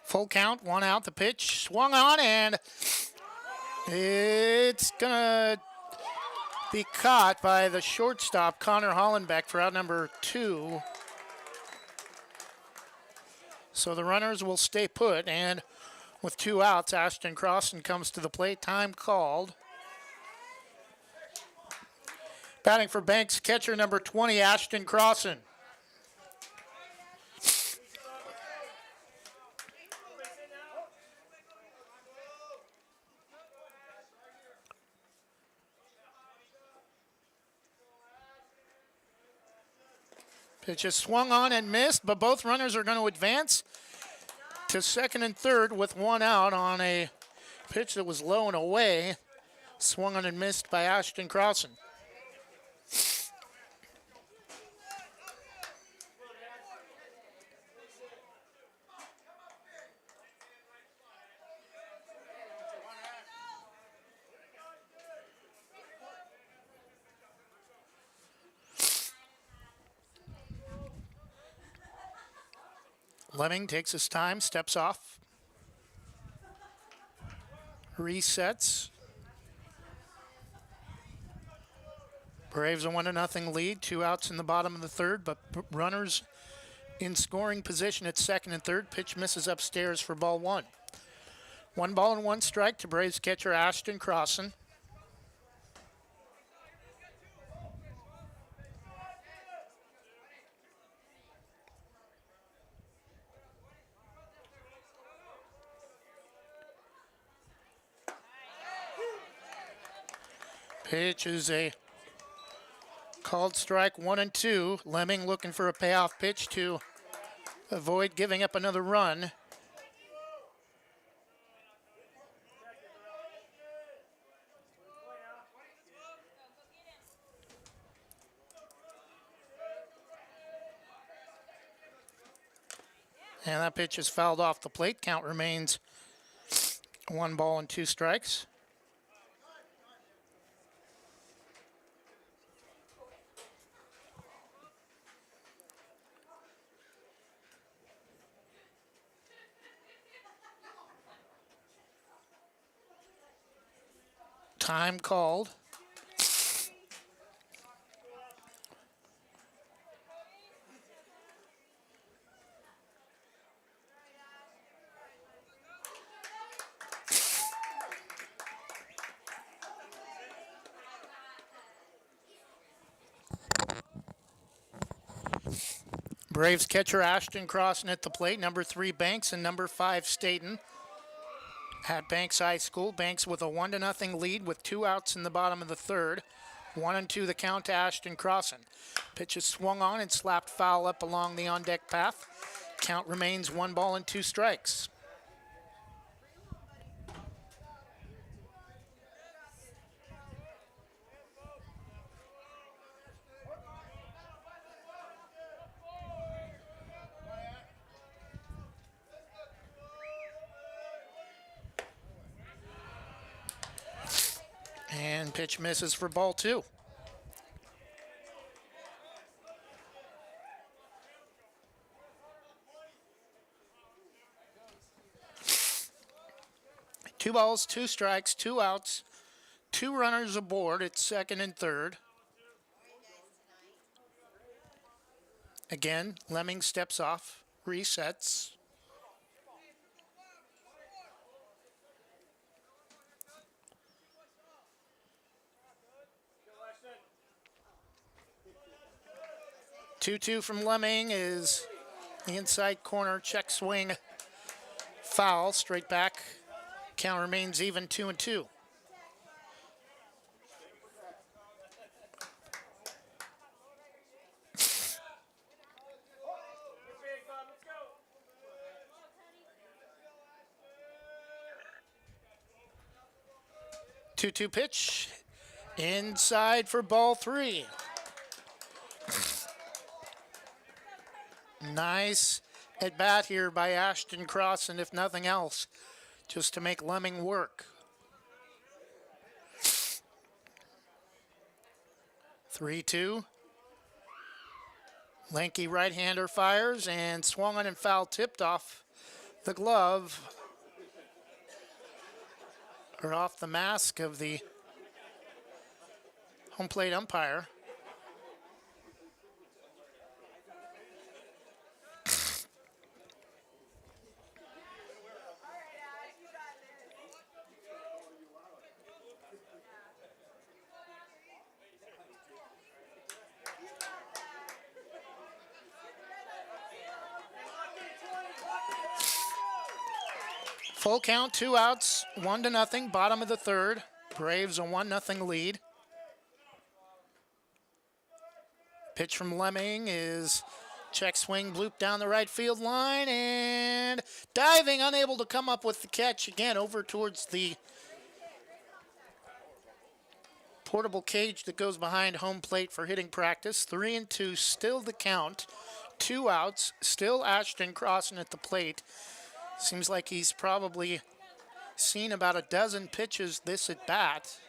Full count, 1 out. The pitch swung on, and it's gonna be caught by the shortstop, Connor Hollenbeck, for out number 2. So the runners will stay put, and with 2 outs, Ashton Crossan comes to the plate. Time called. Batting for Banks, catcher number 20, Ashton Crossan. Pitch is swung on and missed, but both runners are going to advance to second and third with 1 out on a pitch that was low and away. Swung on and missed by Ashton Crossan. Lemming takes his time, steps off, resets. Braves a 1-0 lead, 2 outs in the bottom of the third, but runners in scoring position at second and third. Pitch misses upstairs for ball 1. 1 ball and 1 strike to Braves catcher Ashton Crossan. Pitch is a called strike, 1-2. Lemming looking for a payoff pitch to avoid giving up another run. And that pitch is fouled off the plate. Count remains 1 ball and 2 strikes. Time called. Braves catcher Ashton Crossan at the plate, number 3 Banks and number 5 Stayton. At Banks High School, Banks with a 1-0 lead with 2 outs in the bottom of the third. 1-2 the count to Ashton Crossan. Pitch is swung on and slapped foul up along the on-deck path. Count remains 1 ball and 2 strikes. And pitch misses for ball 2. Two balls, 2 strikes, 2 outs, 2 runners aboard at second and third. Again, Lemming steps off, resets. Two from Lemming is the inside corner check swing foul, straight back. Count remains even 2-2. Two pitch inside for ball 3. Nice at bat here by Ashton Cross, and if nothing else, just to make Lemming work. 3-2. Lanky right-hander fires and swung on and foul, tipped off the glove or off the mask of the home plate umpire. Full count, 2 outs, 1-0, bottom of the third. Braves a 1-0 lead. Pitch from Lemming is check swing, bloop down the right field line, and diving, unable to come up with the catch again over towards the portable cage that goes behind home plate for hitting practice. 3-2, still the count. 2 outs, still Ashton Crossan at the plate. Seems like he's probably seen about a dozen pitches this at bat.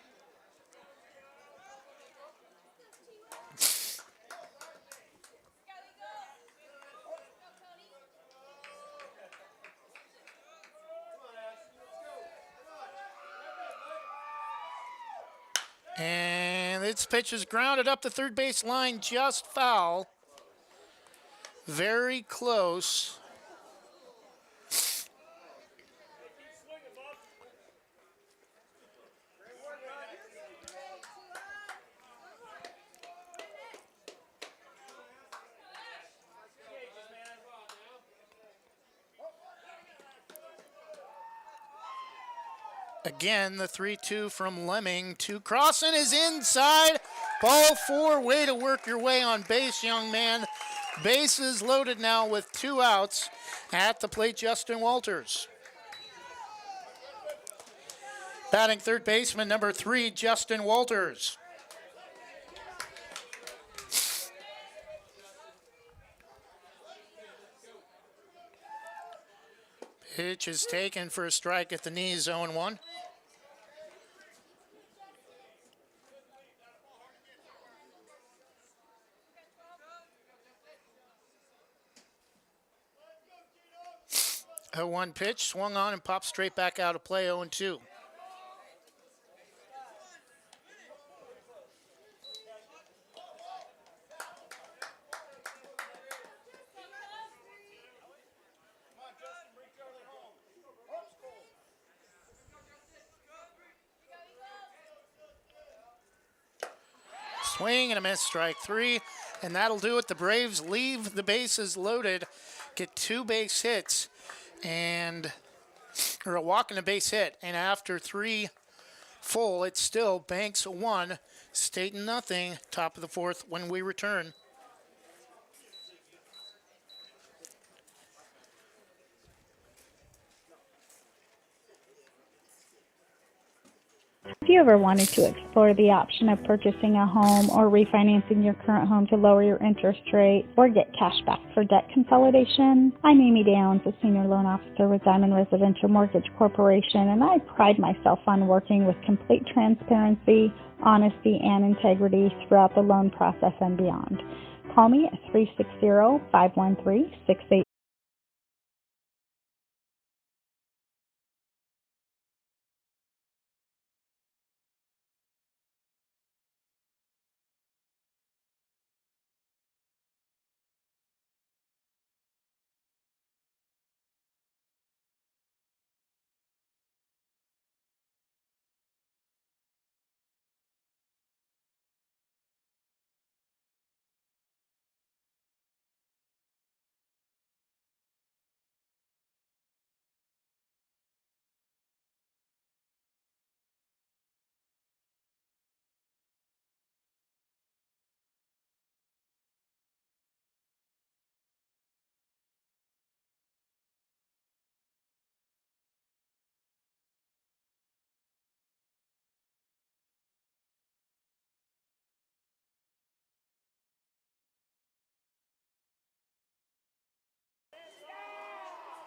And this pitch is grounded up the third base line, just foul. Very close. Again, the 3-2 from Lemming to Crossan is inside. Ball 4, way to work your way on base, young man. Bases loaded now with 2 outs. At the plate, Justin Walters. Batting third baseman, number 3, Justin Walters. Pitch is taken for a strike at the knees, 0-1. A 1 pitch, swung on and popped straight back out of play, 0-2. Swing and a miss, strike 3, and that'll do it. The Braves leave the bases loaded, get 2 base hits, or a walk and a base hit, and after 3 full, it's still Banks 1, Stayton 0, top of the 4th when we return. you ever wanted to explore the option of purchasing a home or refinancing your current home to lower your interest rate or get cash back for debt consolidation, I'm Amy Downs, a Senior Loan Officer with Diamond Residential Mortgage Corporation, and I pride myself on working with complete transparency, honesty, and integrity throughout the loan process and beyond. Call me at 360-513-68.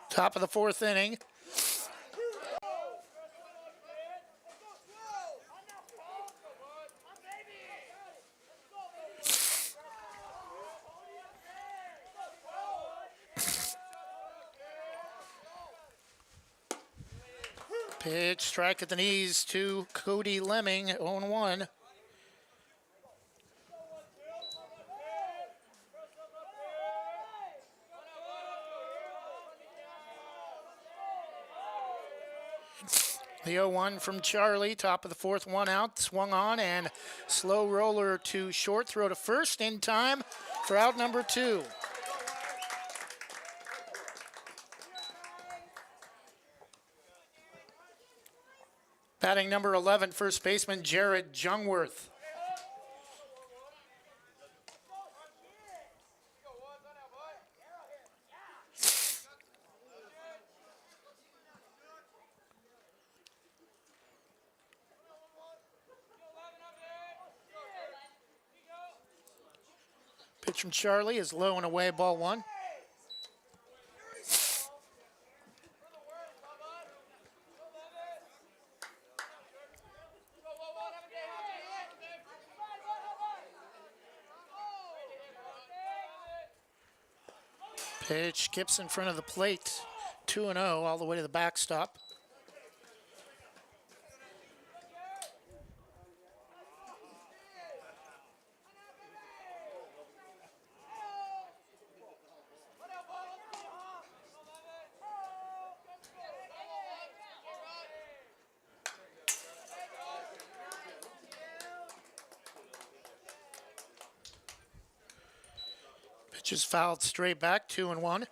Top of the fourth inning. Pitch, strike at the knees to Cody Lemming, 0-1. The 0-1 from Charlie, top of the fourth, one out, swung on, and slow roller to short, throw to first in time for out number 2. Batting number 11, first baseman Jared Jungworth. Pitch from Charlie is low and away, ball 1. Pitch skips in front of the plate, 2-0 all the way to the backstop. Pitch is fouled straight back, 2-1.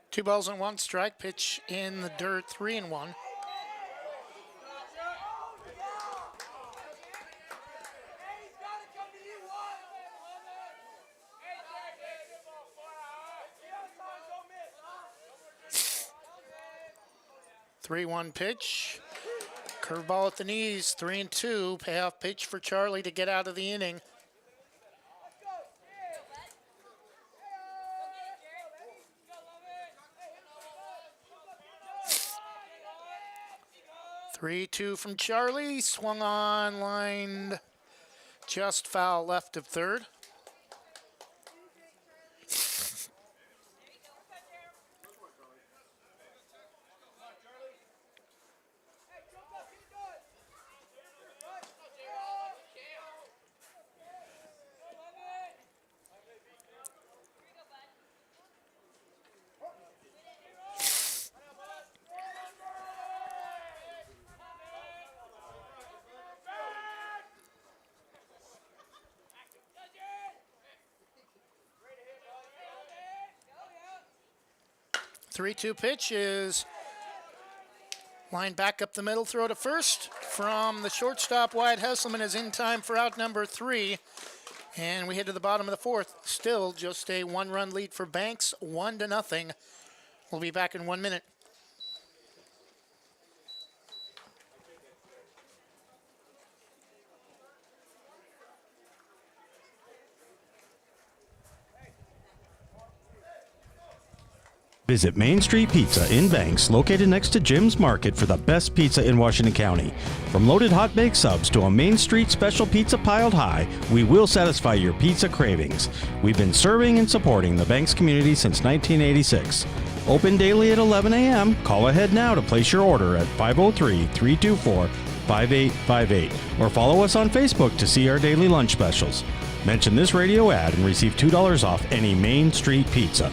Two balls and one strike. Pitch in the dirt, 3-1. Three-one pitch. Curveball at the knees, 3-2. Payoff pitch for Charlie to get out of the inning. Three-two from Charlie. Swung on, lined just foul left of third. Three-two pitch is lined back up the middle, throw to first from the shortstop. Wyatt Hesselman is in time for out number 3. And we head to the bottom of the fourth. Still just a one-run lead for Banks, 1-0. We'll be back in 1 minute. Visit Main Street Pizza in Banks, located next to Jim's Market, for the best pizza in Washington County. From loaded hot baked subs to a Main Street special pizza piled high, we will satisfy your pizza cravings. We've been serving and supporting the Banks community since 1986. Open daily at 11 a.m. Call ahead now to place your order at 503-324-5858 or follow us on Facebook to see our daily lunch specials. Mention this radio ad and receive $2 off any Main Street Pizza.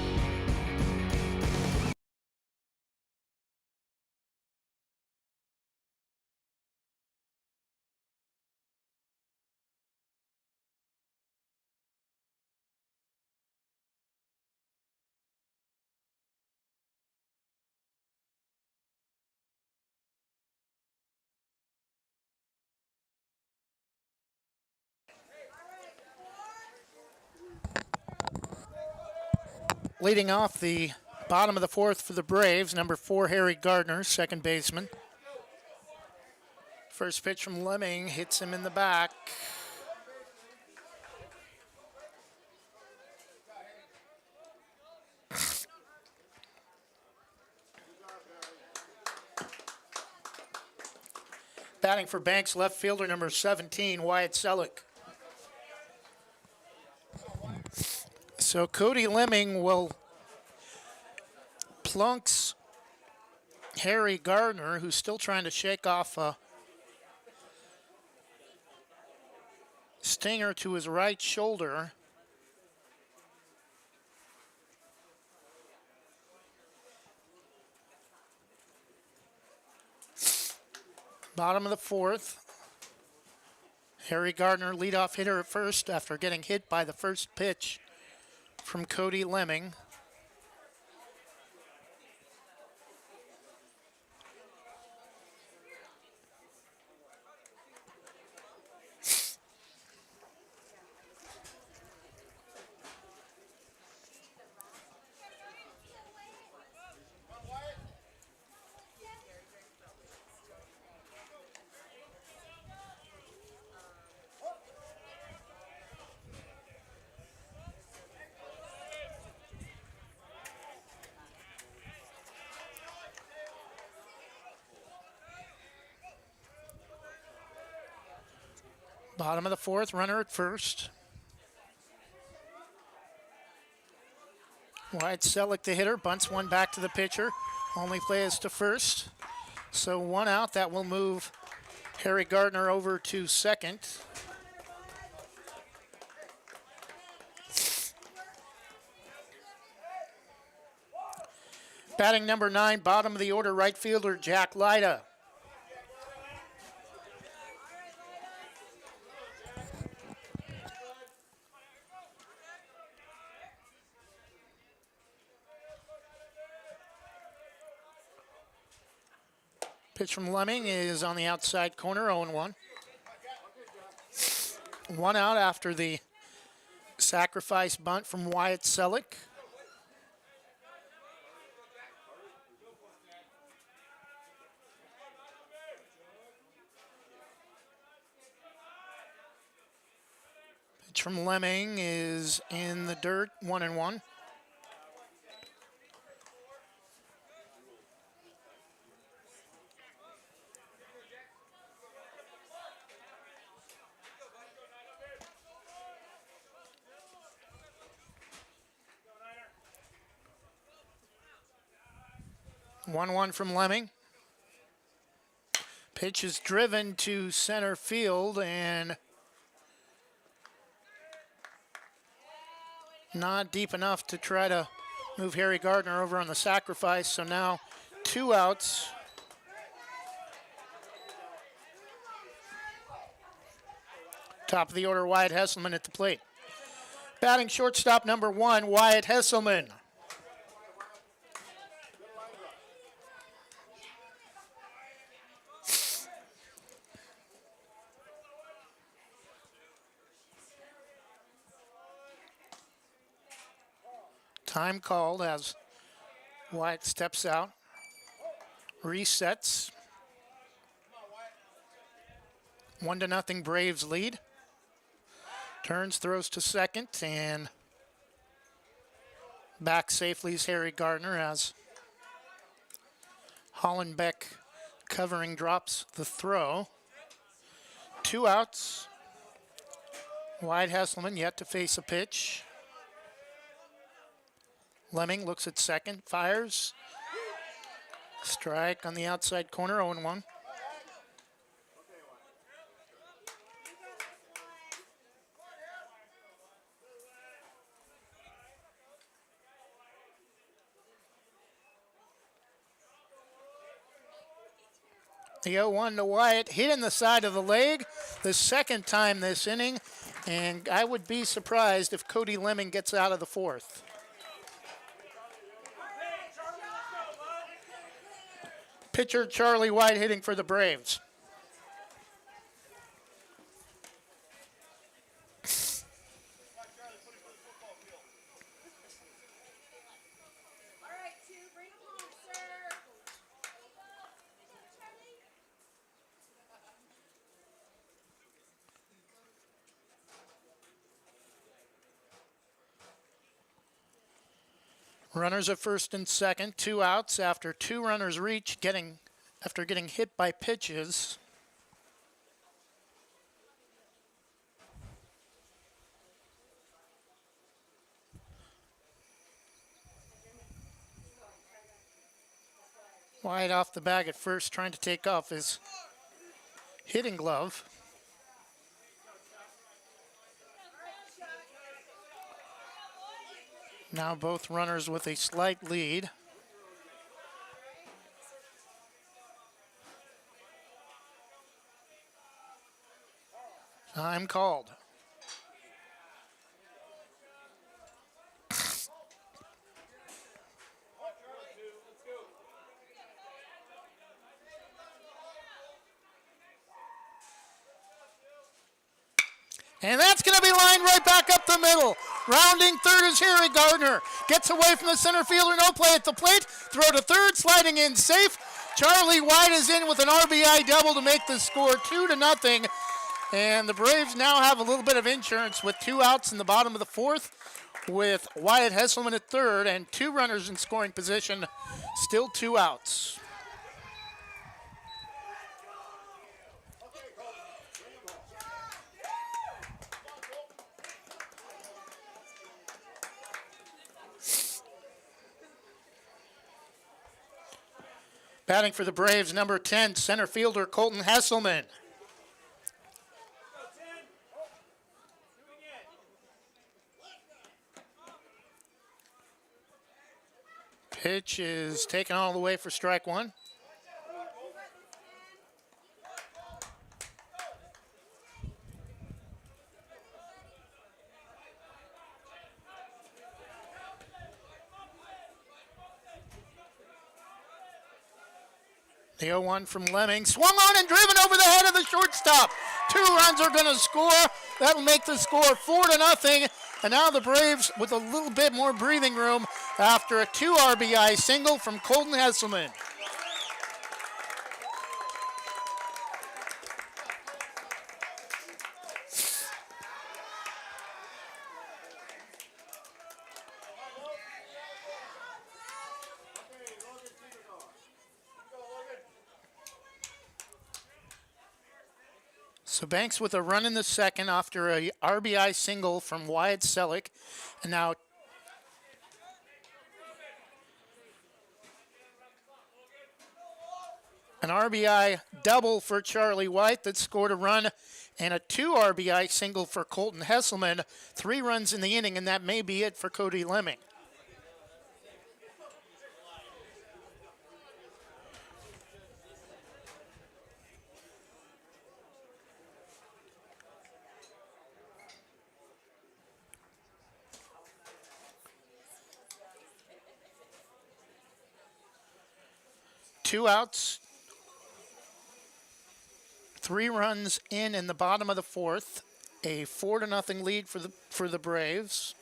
Leading off the bottom of the fourth for the Braves, number 4, Harry Gardner, second baseman. First pitch from Lemming hits him in the back. Batting for Banks, left fielder number 17, Wyatt Selleck. So Cody Lemming will plunks Harry Gardner, who's still trying to shake off a stinger to his right shoulder. Bottom of the fourth. Harry Gardner, leadoff hitter at first after getting hit by the first pitch from Cody Lemming. Bottom of the fourth, runner at first. Wyatt Selleck, the hitter, bunts one back to the pitcher. Only play is to first. So one out, that will move Harry Gardner over to second. Batting number 9, bottom of the order, right fielder Jack Lyda. Pitch from Lemming is on the outside corner, 0-1. One out after the sacrifice bunt from Wyatt Selleck. Pitch from Lemming is in the dirt, 1-1. One from Lemming. Pitch is driven to center field and not deep enough to try to move Harry Gardner over on the sacrifice. So now 2 outs. Top of the order, Wyatt Hesselman at the plate. Batting shortstop number 1, Wyatt Hesselman. Time called as Wyatt steps out, resets. 1-0 Braves lead. Turns, throws to second, and back safely is Harry Gardner as Hollenbeck covering drops the throw. 2 outs. Wyatt Hesselman yet to face a pitch. Lemming looks at second, fires. Strike on the outside corner, 0-1. The 0-1 to Wyatt, hit in the side of the leg the second time this inning, and I would be surprised if Cody Lemming gets out of the fourth. Pitcher Charlie White hitting for the Braves. Runners at first and second, 2 outs after 2 runners reach, after getting hit by pitches. Wyatt off the bag at first, trying to take off his hitting glove. Now both runners with a slight lead. Time called. And that's going to be lined right back up the middle. Rounding third is Harry Gardner. Gets away from the center fielder, no play at the plate. Throw to third, sliding in safe. Charlie White is in with an RBI double to make the score 2-0. And the Braves now have a little bit of insurance with 2 outs in the bottom of the fourth, with Wyatt Hesselman at third and 2 runners in scoring position, still 2 outs. Batting for the Braves, number 10, center fielder Colton Hesselman. Pitch is taken all the way for strike one. The 0-1 from Lemming, swung on and driven over the head of the shortstop. 2 runs are going to score. That'll make the score 4-0. And now the Braves with a little bit more breathing room after a 2 RBI single from Colton Hesselman. So Banks with a run in the second after a RBI single from Wyatt Selleck. And now an RBI double for Charlie White that scored a run, and a 2 RBI single for Colton Hesselman. 3 runs in the inning, and that may be it for Cody Lemming. Two outs, 3 runs in the bottom of the fourth. A 4-0 lead for the Braves.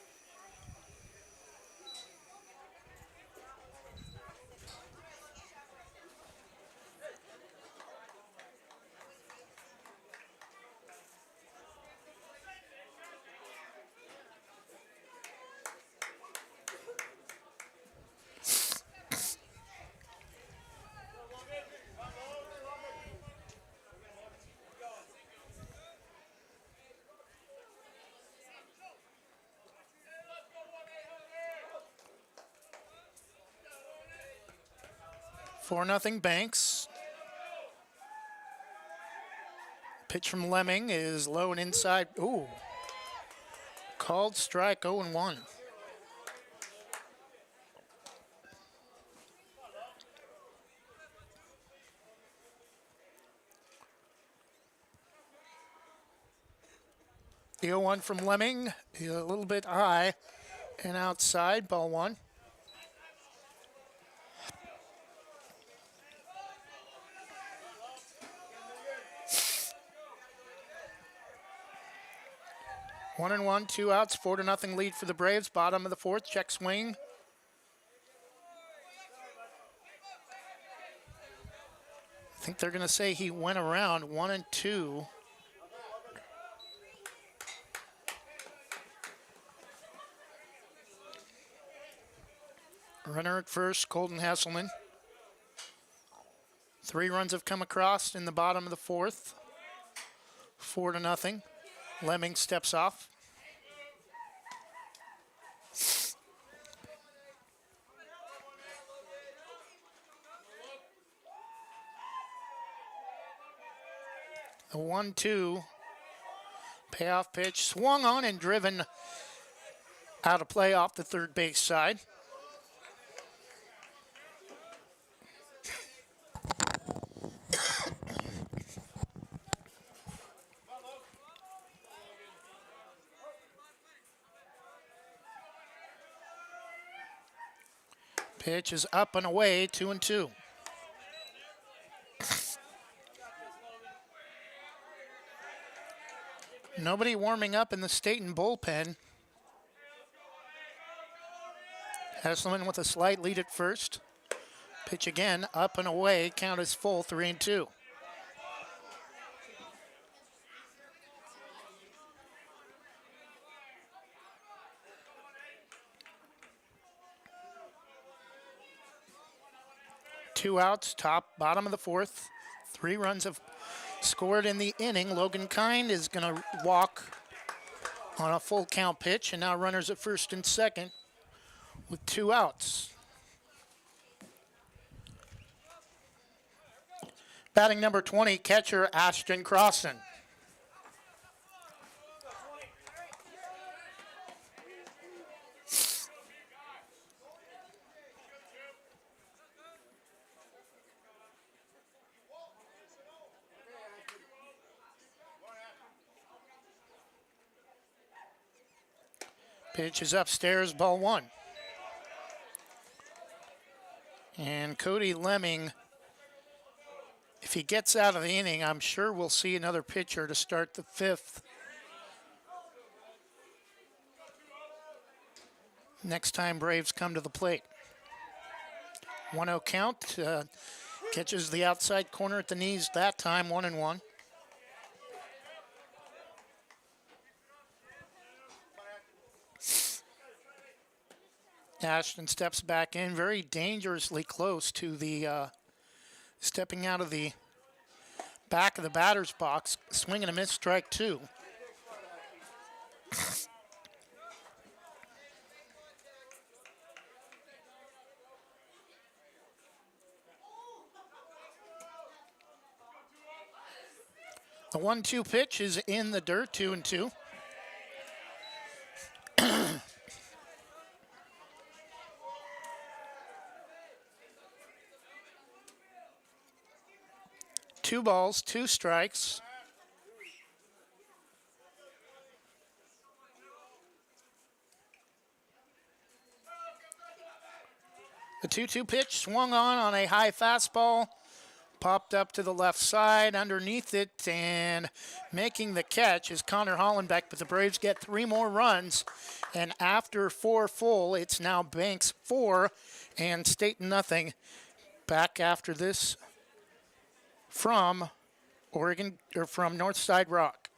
4-0 Banks. Pitch from Lemming is low and inside. Ooh. Called strike 0-1. The 0-1 from Lemming, a little bit high and outside, ball one. One and one, 2 outs, 4-0 lead for the Braves. Bottom of the fourth, check swing. I think they're going to say he went around 1-2. Runner at first, Colton Hesselman. 3 runs have come across in the bottom of the fourth. 4-0. Lemming steps off. The 1-2 payoff pitch swung on and driven out of play off the third base side. Pitch is up and away, 2-2. Nobody warming up in the Stayton bullpen. Hesselman with a slight lead at first. Pitch again, up and away, count is full, 3-2. Two outs, bottom of the fourth. 3 runs have scored in the inning. Logan Kind is going to walk on a full count pitch, and now runners at first and second with 2 outs. Batting number 20, catcher Ashton Crossan. Pitch is upstairs, ball one. And Cody Lemming, if he gets out of the inning, I'm sure we'll see another pitcher to start the fifth. Next time Braves come to the plate. 1-0 count, catches the outside corner at the knees that time, 1-1. Ashton steps back in, very dangerously close to the stepping out of the back of the batter's box, swing and a miss, strike 2. The 1-2 pitch is in the dirt, 2-2. Two balls, 2 strikes. The 2-2 pitch swung on a high fastball, popped up to the left side, underneath it, and making the catch is Connor Hollenbeck, but the Braves get 3 more runs, and after 4 full, it's now Banks 4 and Stayton nothing. Back after this from Oregon, or from Northside Rock.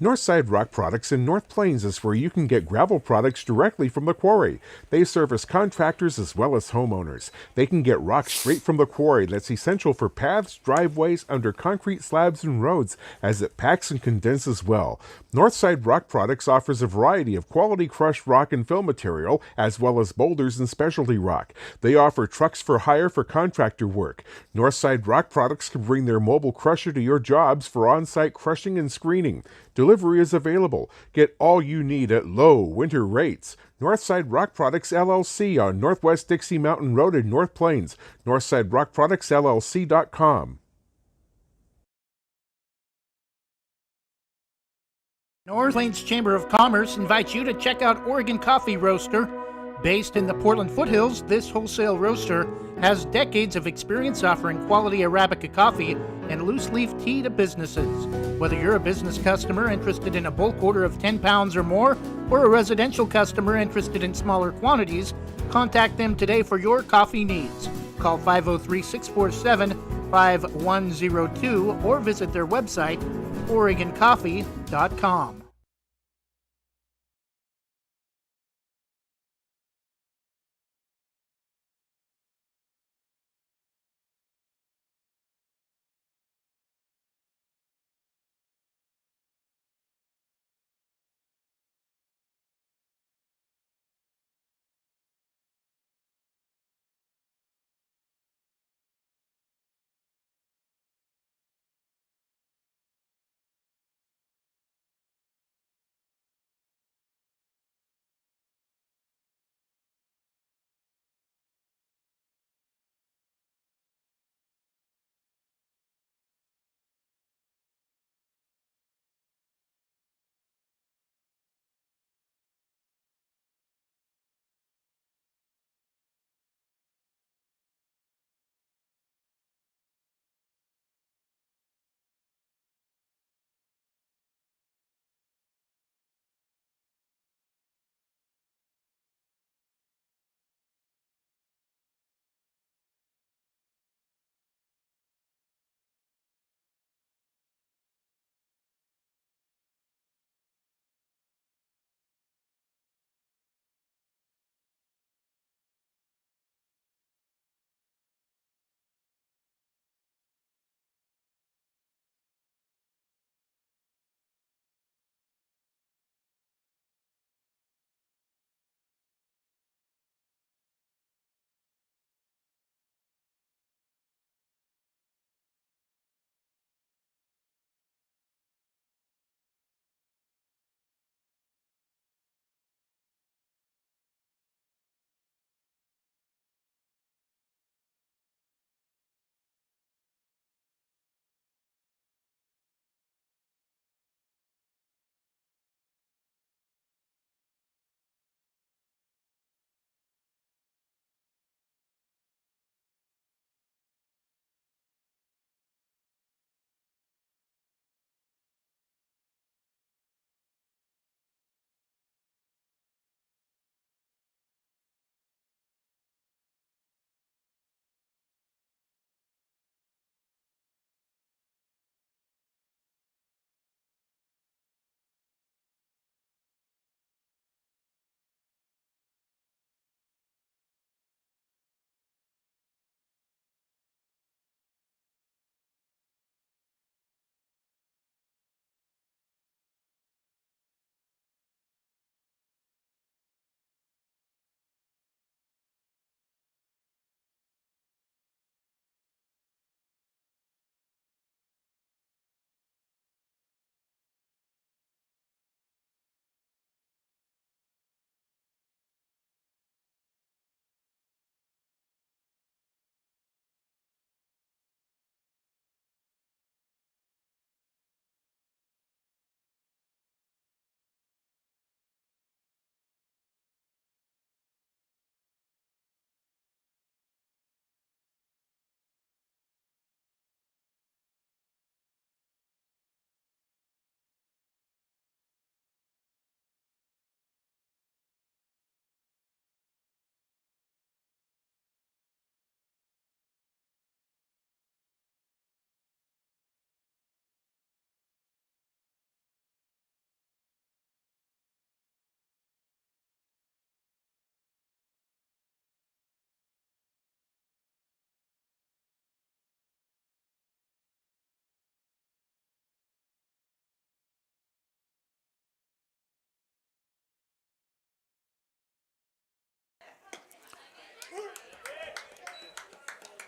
Northside Rock Products in North Plains is where you can get gravel products directly from the quarry. They service contractors as well as homeowners. They can get rock straight from the quarry that's essential for paths, driveways, under concrete slabs and roads, as it packs and condenses well. Northside Rock Products offers a variety of quality crushed rock and fill material, as well as boulders and specialty rock. They offer trucks for hire for contractor work. Northside Rock Products can bring their mobile crusher to your jobs for on-site crushing and screening. Delivery is available. Get all you need at low winter rates. Northside Rock Products LLC on Northwest Dixie Mountain Road in North Plains. NorthsideRockProductsLLC.com. North Plains Chamber of Commerce invites you to check out Oregon Coffee Roaster. Based in the Portland foothills, this wholesale roaster has decades of experience offering quality Arabica coffee and loose leaf tea to businesses. Whether you're a business customer interested in a bulk order of 10 pounds or more, or a residential customer interested in smaller quantities, contact them today for your coffee needs. Call 503-647-5102 or visit their website, OregonCoffee.com.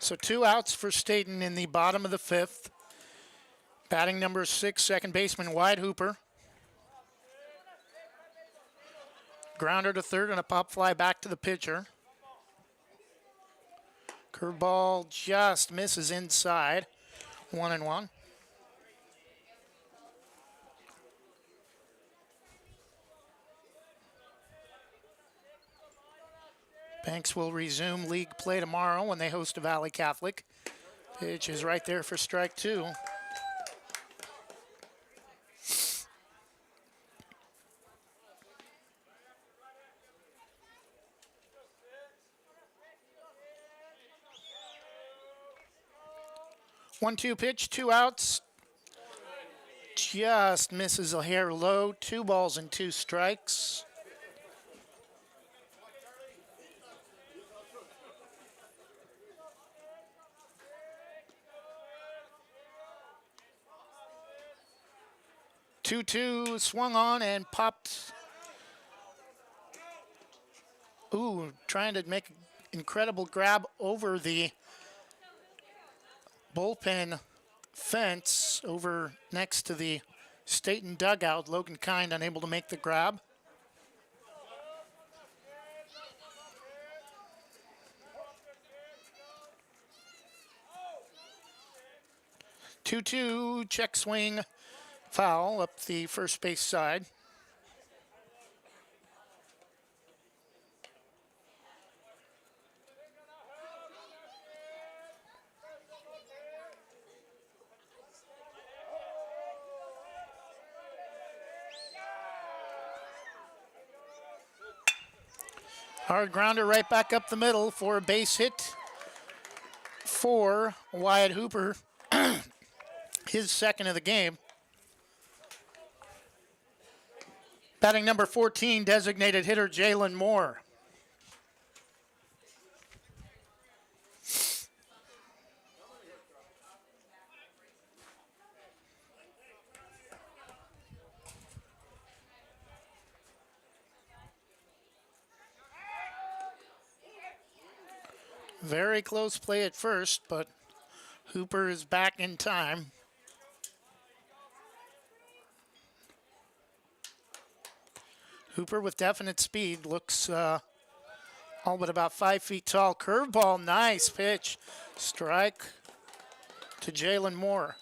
So 2 outs for Stayton in the bottom of the 5th. Batting number 6, second baseman Wyatt Hooper. Grounder to third and a pop fly back to the pitcher. Curveball just misses inside. 1-1. Banks will resume league play tomorrow when they host Valley Catholic. Pitch is right there for strike 2. One-two pitch, 2 outs. Just misses a hair low. 2 balls and 2 strikes. Two swung on and popped. Ooh, trying to make an incredible grab over the bullpen fence over next to the Stayton dugout. Logan Kind unable to make the grab. Two check swing foul up the first base side. Hard grounder right back up the middle for a base hit for Wyatt Hooper, his second of the game. Batting number 14, designated hitter Jalen Moore. Very close play at first, but Hooper is back in time. Hooper with definite speed, looks all but about 5 feet tall. Curveball, nice pitch. Strike to Jalen Moore.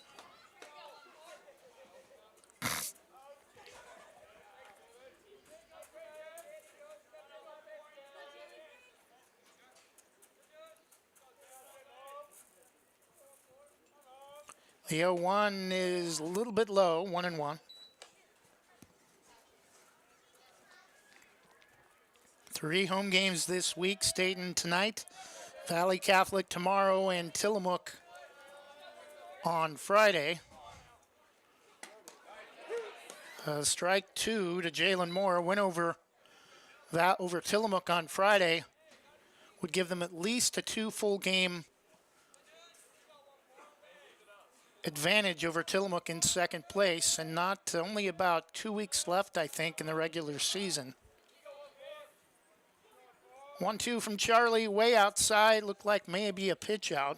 The 0-1 is a little bit low, 1-1. 3 home games this week. Stayton tonight, Valley Catholic tomorrow, and Tillamook on Friday. Strike 2 to Jalen Moore. Win over Tillamook on Friday would give them at least a 2 full game advantage over Tillamook in second place, and not only about 2 weeks left, I think, in the regular season. 1-2 from Charlie, way outside, looked like maybe a pitch out.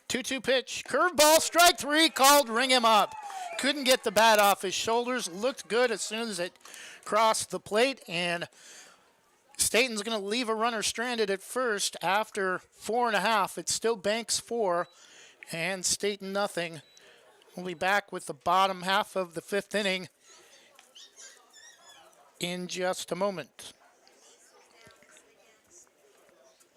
Two pitch, curveball, strike 3, called, ring him up. Couldn't get the bat off his shoulders, looked good as soon as it crossed the plate, and Stayton's going to leave a runner stranded at first after 4.5. It's still Banks 4 and Stayton nothing. We'll be back with the bottom half of the 5th inning in just a moment.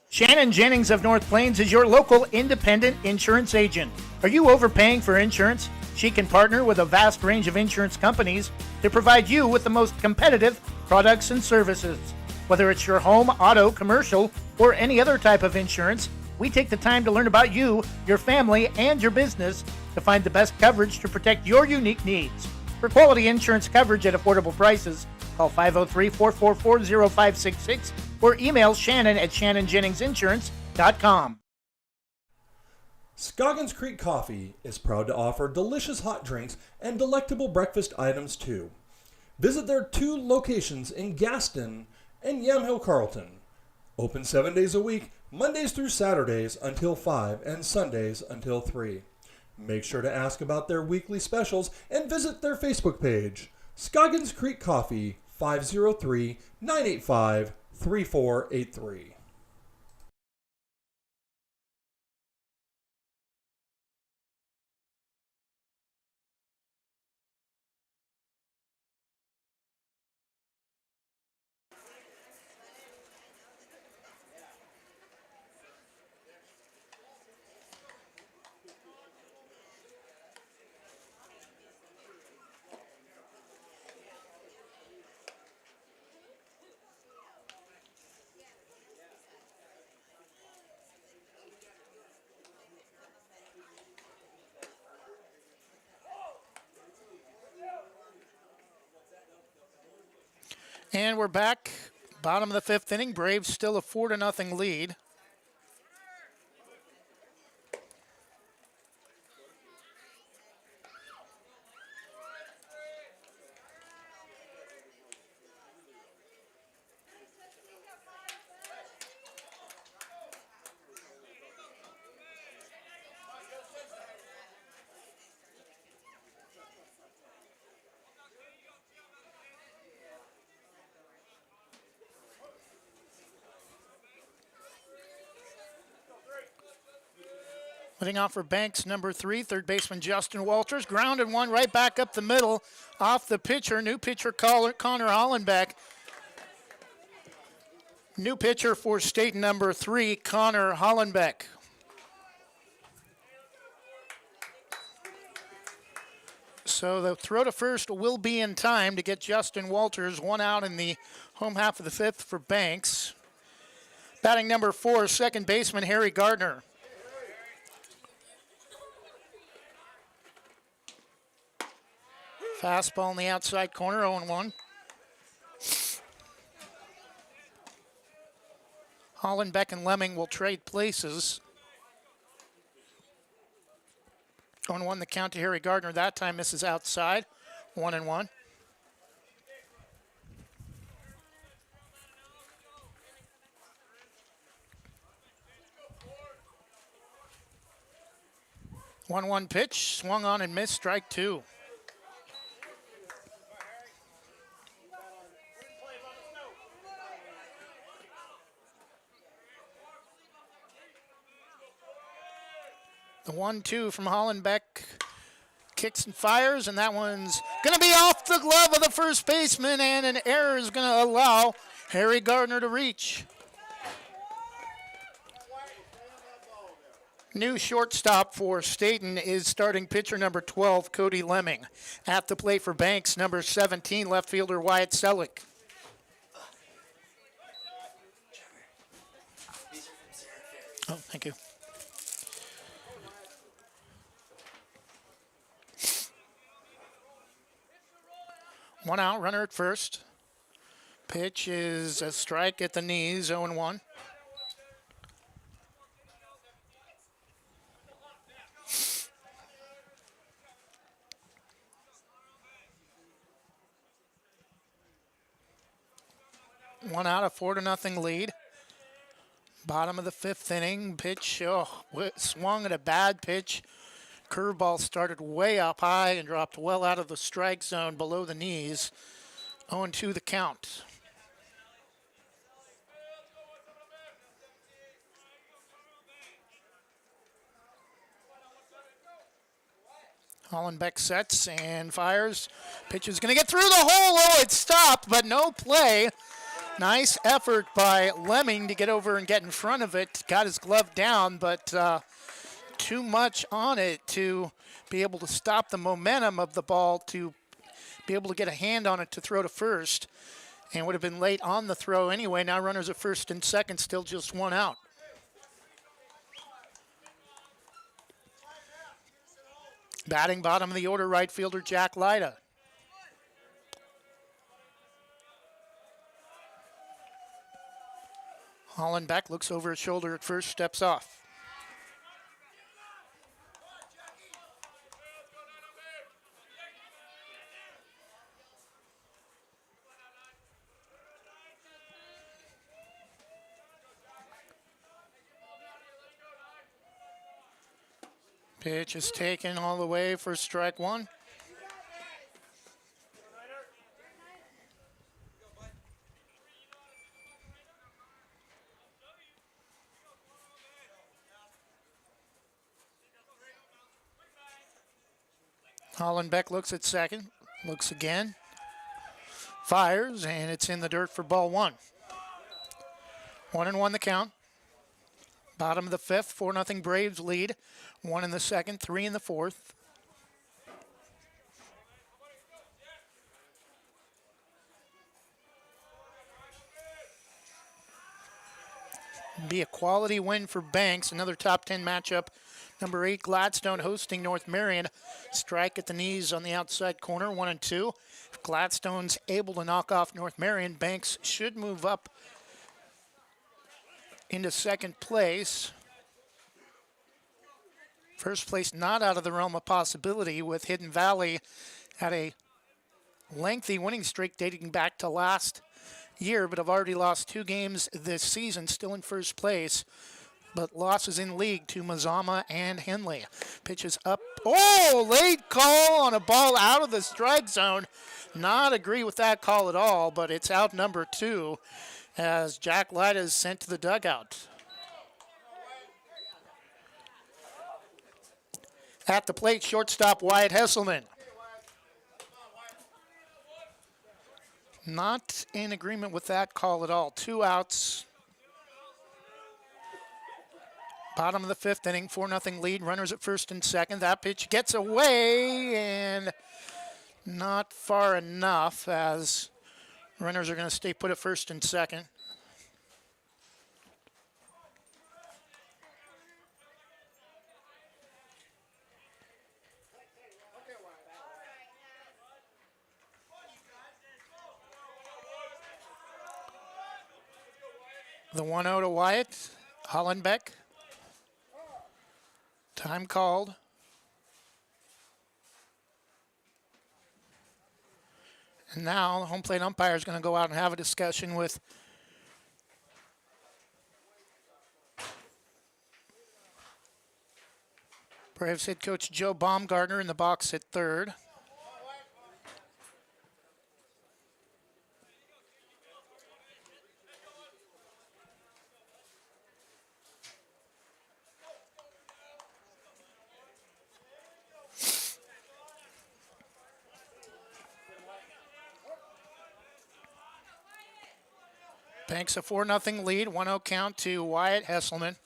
Shannon Jennings of North Plains is your local independent insurance agent. Are you overpaying for insurance? She can partner with a vast range of insurance companies to provide you with the most competitive products and services. Whether it's your home, auto, commercial, or any other type of insurance, we take the time to learn about you, your family, and your business to find the best coverage to protect your unique needs. For quality insurance coverage at affordable prices, call 503-444-0566 or email Shannon at shannonjenningsinsurance.com. Scoggins Creek Coffee is proud to offer delicious hot drinks and delectable breakfast items too. Visit their 2 locations in Gaston and Yamhill Carlton. Open 7 days a week, Mondays through Saturdays until 5 and Sundays until 3. Make sure to ask about their weekly specials and visit their Facebook page. Scoggins Creek Coffee, 503-985-3483. And we're back. Bottom of the 5th inning. Braves still a 4-0 lead. Leading off for Banks, number 3, third baseman Justin Walters. Grounded one right back up the middle off the pitcher. New pitcher Connor Hollenbeck. New pitcher for Stayton, number 3, Connor Hollenbeck. So the throw to first will be in time to get Justin Walters. 1 out in the home half of the 5th for Banks. Batting number 4, second baseman Harry Gardner. Fastball in the outside corner, 0-1. Hollenbeck and Lemming will trade places. 0-1 the count to Harry Gardner. That time misses outside, 1-1. One pitch, swung on and missed, strike 2. The 1-2 from Hollenbeck kicks and fires, and that one's going to be off the glove of the first baseman, and an error is going to allow Harry Gardner to reach. New shortstop for Stayton is starting pitcher number 12, Cody Lemming. At the plate for Banks, number 17, left fielder Wyatt Selleck. Oh, thank you. One out, runner at first. Pitch is a strike at the knees, 0-1. One out, a 4-0 lead. Bottom of the 5th inning. Pitch, swung at a bad pitch. Curveball started way up high and dropped well out of the strike zone below the knees. 0-2 the count. Hollenbeck sets and fires. Pitch is going to get through the hole. Oh, it stopped, but no play. Nice effort by Lemming to get over and get in front of it. Got his glove down, but too much on it to be able to stop the momentum of the ball, to be able to get a hand on it to throw to first, and would have been late on the throw anyway. Now runners at first and second, still just 1 out. Batting bottom of the order, right fielder Jack Lyda. Hollenbeck looks over his shoulder at first, steps off. Pitch is taken all the way for strike one. Hollenbeck looks at second, looks again, fires, and it's in the dirt for ball one. 1-1 the count. Bottom of the fifth, 4-0 Braves lead. 1 in the second, 3 in the fourth. Be a quality win for Banks. Another top 10 matchup. Number 8 Gladstone hosting North Marion. Strike at the knees on the outside corner, 1-2. If Gladstone's able to knock off North Marion, Banks should move up into second place. First place not out of the realm of possibility, with Hidden Valley at a lengthy winning streak dating back to last year, but have already lost 2 games this season, still in first place, but losses in league to Mazama and Henley. Pitches up. Oh, late call on a ball out of the strike zone. Not agree with that call at all, but it's out number 2 as Jack Light is sent to the dugout. At the plate, shortstop Wyatt Hesselman. Not in agreement with that call at all. 2 outs. Bottom of the fifth inning, 4-0 lead. Runners at first and second. That pitch gets away and not far enough, as runners are going to stay put at first and second. The 1-0 to Wyatt. Hollenbeck. Time called. And now the home plate umpire is going to go out and have a discussion with Braves head coach Joe Baumgartner in the box at third. Banks a 4-0 lead, 1-0 count to Wyatt Hesselman.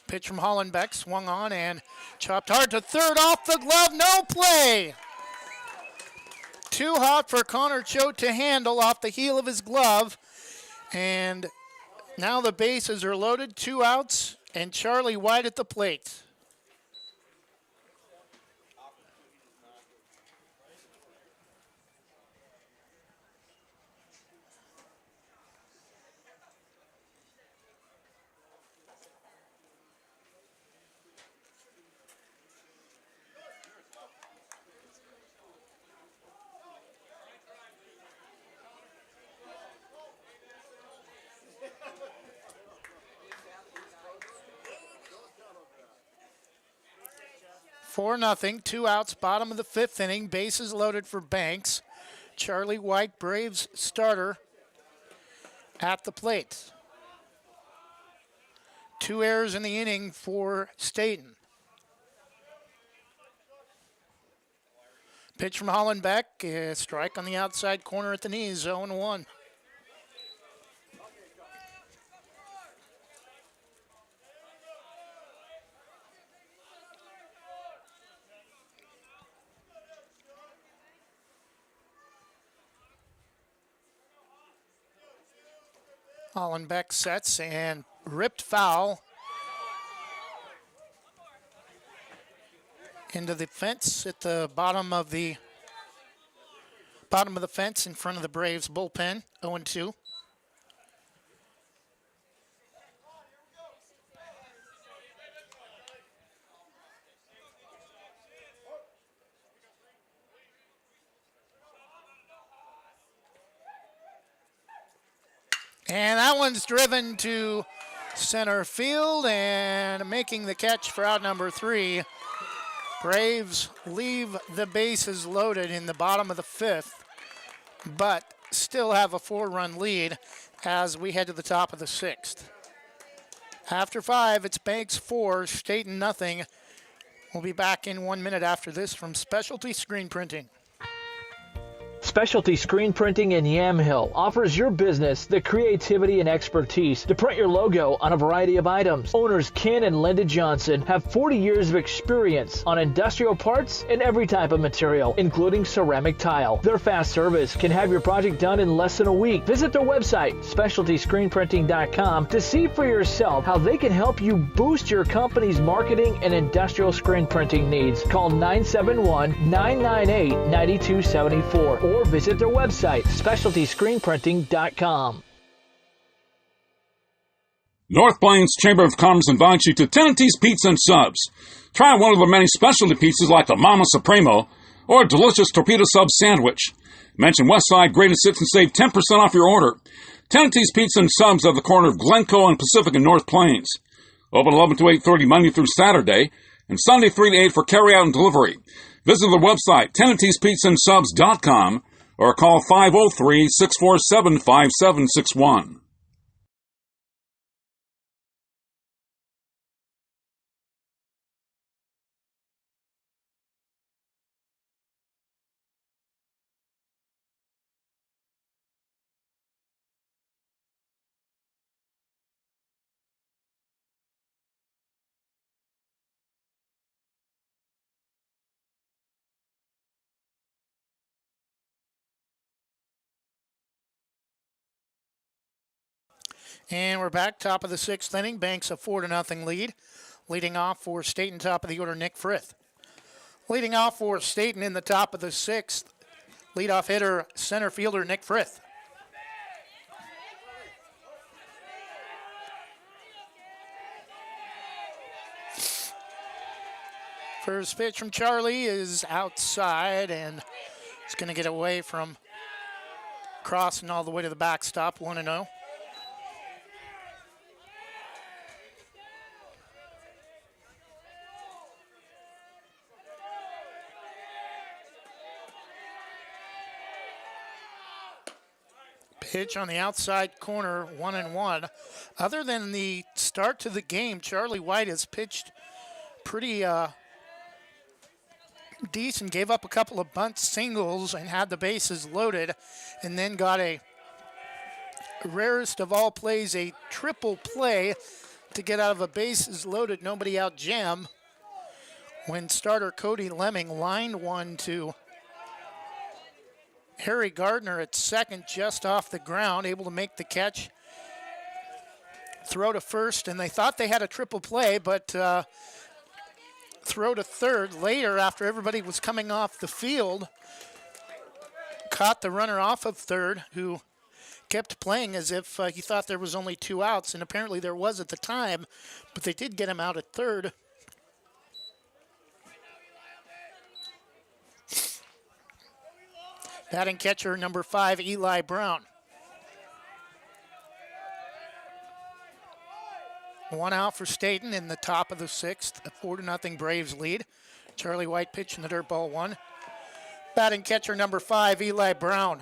Pitch from Hollenbeck, swung on and chopped hard to third, off the glove, no play. Too hot for Connor Choate to handle off the heel of his glove. And now the bases are loaded, 2 outs, and Charlie White at the plate. Four nothing, 2 outs, bottom of the fifth inning, bases loaded for Banks. Charlie White, Braves starter, at the plate. 2 errors in the inning for Stayton. Pitch from Hollenbeck, a strike on the outside corner at the knees, 0-1. Hollenbeck sets and ripped foul into the fence at the bottom of the fence in front of the Braves bullpen, 0-2. And that one's driven to center field, and making the catch for out number 3. Braves leave the bases loaded in the bottom of the 5th, but still have a 4-run lead as we head to the top of the 6th. After 5, it's Banks 4, Stayton nothing. We'll be back in 1 minute after this from Specialty Screen Printing. Specialty Screen Printing in Yamhill offers your business the creativity and expertise to print your logo on a variety of items. Owners Ken and Linda Johnson have 40 years of experience on industrial parts and every type of material, including ceramic tile. Their fast service can have your project done in less than a week. Visit their website, specialtyscreenprinting.com, to see for yourself how they can help you boost your company's marketing and industrial screen printing needs. Call 971-998-9274 or visit their website, specialtyscreenprinting.com. North Plains Chamber of Commerce invites you to Tenante's Pizza and Subs. Try one of the many specialty pizzas like the Mama Supremo or a delicious torpedo sub sandwich. Mention Westside Greatest Hits and save 10% off your order. Tenante's Pizza and Subs at the corner of Glencoe and Pacific and North Plains. Open 11 to 8:30 Monday through Saturday and Sunday 3 to 8 for carryout and delivery. Visit the website, Tenante'sPizzaAndSubs.com, or call 503-647-5761. And we're back, top of the 6th inning. Banks a 4-0 lead. Leading off for Stayton, top of the order, Nick Frith. Leading off for Stayton in the top of the 6th, leadoff hitter, center fielder Nick Frith. First pitch from Charlie is outside, and it's going to get away from crossing all the way to the backstop, 1-0. Pitch on the outside corner, 1-1. Other than the start to the game, Charlie White has pitched pretty decent. Gave up a couple of bunt singles and had the bases loaded, and then got a rarest of all plays, a triple play to get out of a bases loaded, nobody out jam when starter Cody Lemming lined one to Harry Gardner at second, just off the ground, able to make the catch, throw to first, and they thought they had a triple play, but throw to third later after everybody was coming off the field, caught the runner off of third, who kept playing as if he thought there was only 2 outs, and apparently there was at the time, but they did get him out at third. Batting catcher number 5, Eli Brown. 1 out for Stayton in the top of the 6th, a 4-0 Braves lead. Charlie White pitching the dirt ball 1. Batting catcher number 5, Eli Brown.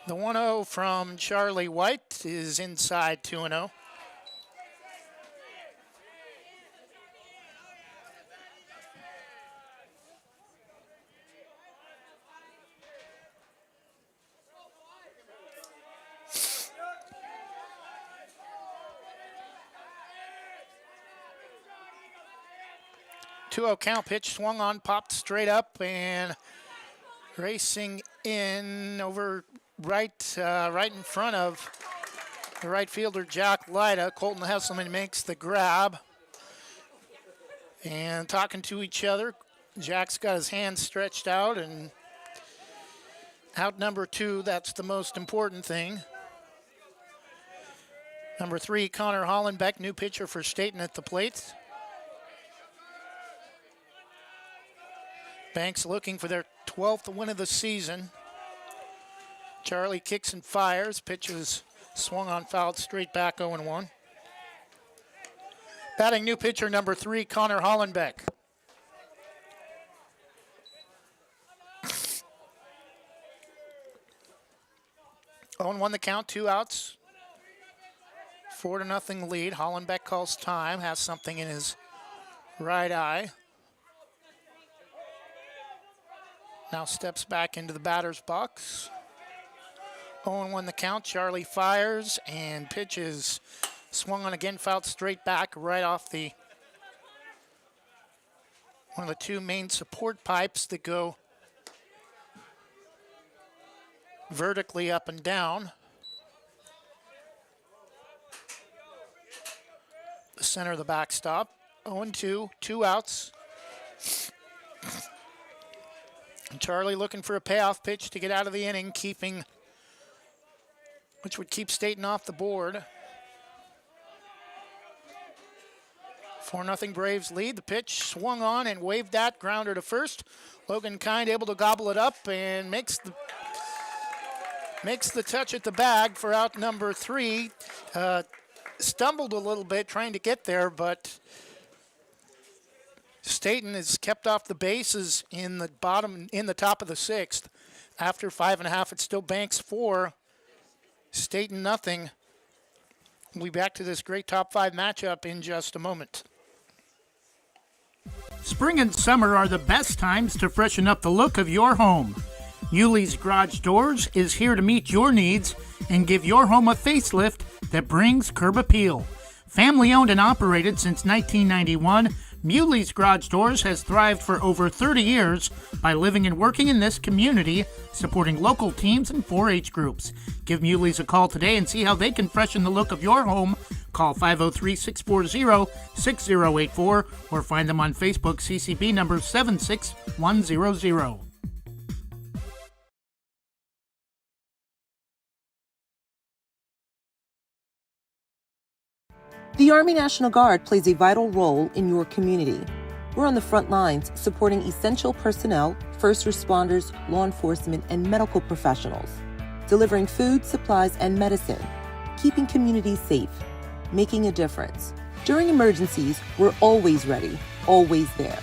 The 1-0 from Charlie White is inside, 2-0. Count, pitch swung on, popped straight up, and racing in over right in front of the right fielder, Jack Lyda. Colton Hesselman makes the grab. And talking to each other, Jack's got his hands stretched out, and out number 2, that's the most important thing. Number 3, Connor Hollenbeck, new pitcher for Stayton at the plate. Banks looking for their 12th win of the season. Charlie kicks and fires. Pitch is swung on, fouled straight back, 0-1. Batting new pitcher number 3, Connor Hollenbeck. Owen won the count, 2 outs. 4-0 lead. Hollenbeck calls time, has something in his right eye. Now steps back into the batter's box. Owen won the count. Charlie fires and pitches swung on again, fouled straight back right off one of the 2 main support pipes that go vertically up and down. The center of the backstop. 0-2, 2 outs. And Charlie looking for a payoff pitch to get out of the inning, which would keep Stayton off the board. 4-0 Braves lead. The pitch swung on and waved at, grounder to first. Logan Kind able to gobble it up and makes the touch at the bag for out number 3. Stumbled a little bit trying to get there, but Stayton is kept off the bases in the top of the 6th. After 5.5, it's still Banks 4, Stayton nothing. We'll be back to this great top 5 matchup in just a moment. Spring and summer are the best times to freshen up the look of your home. Yuli's Garage Doors is here to meet your needs and give your home a facelift that brings curb appeal. Family owned and operated since 1991, Muley's Garage Doors has thrived for over 30 years by living and working in this community, supporting local teams and 4-H groups. Give Muley's a call today and see how they can freshen the look of your home. Call 503-640-6084 or find them on Facebook, CCB number 76100. The Army National Guard plays a vital role in your community. We're on the front lines supporting essential personnel, first responders, law enforcement, and medical professionals, delivering food, supplies, and medicine, keeping communities safe, making a difference. During emergencies, we're always ready, always there.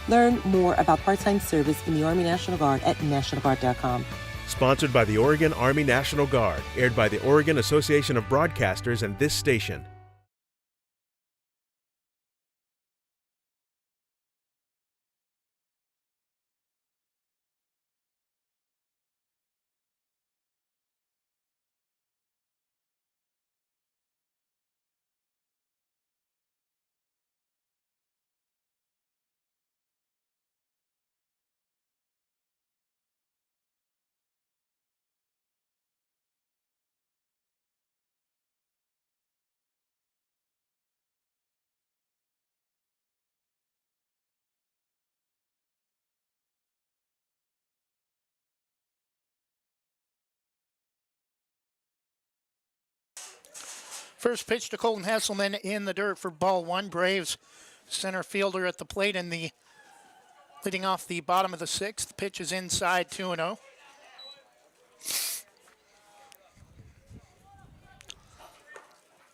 Learn more about part-time service in the Army National Guard at nationalguard.com. Sponsored by the Oregon Army National Guard, aired by the Oregon Association of Broadcasters and this station. First pitch to Colton Hesselman in the dirt for ball 1. Braves center fielder at the plate in the leading off the bottom of the 6th. Pitch is inside, 2-0. A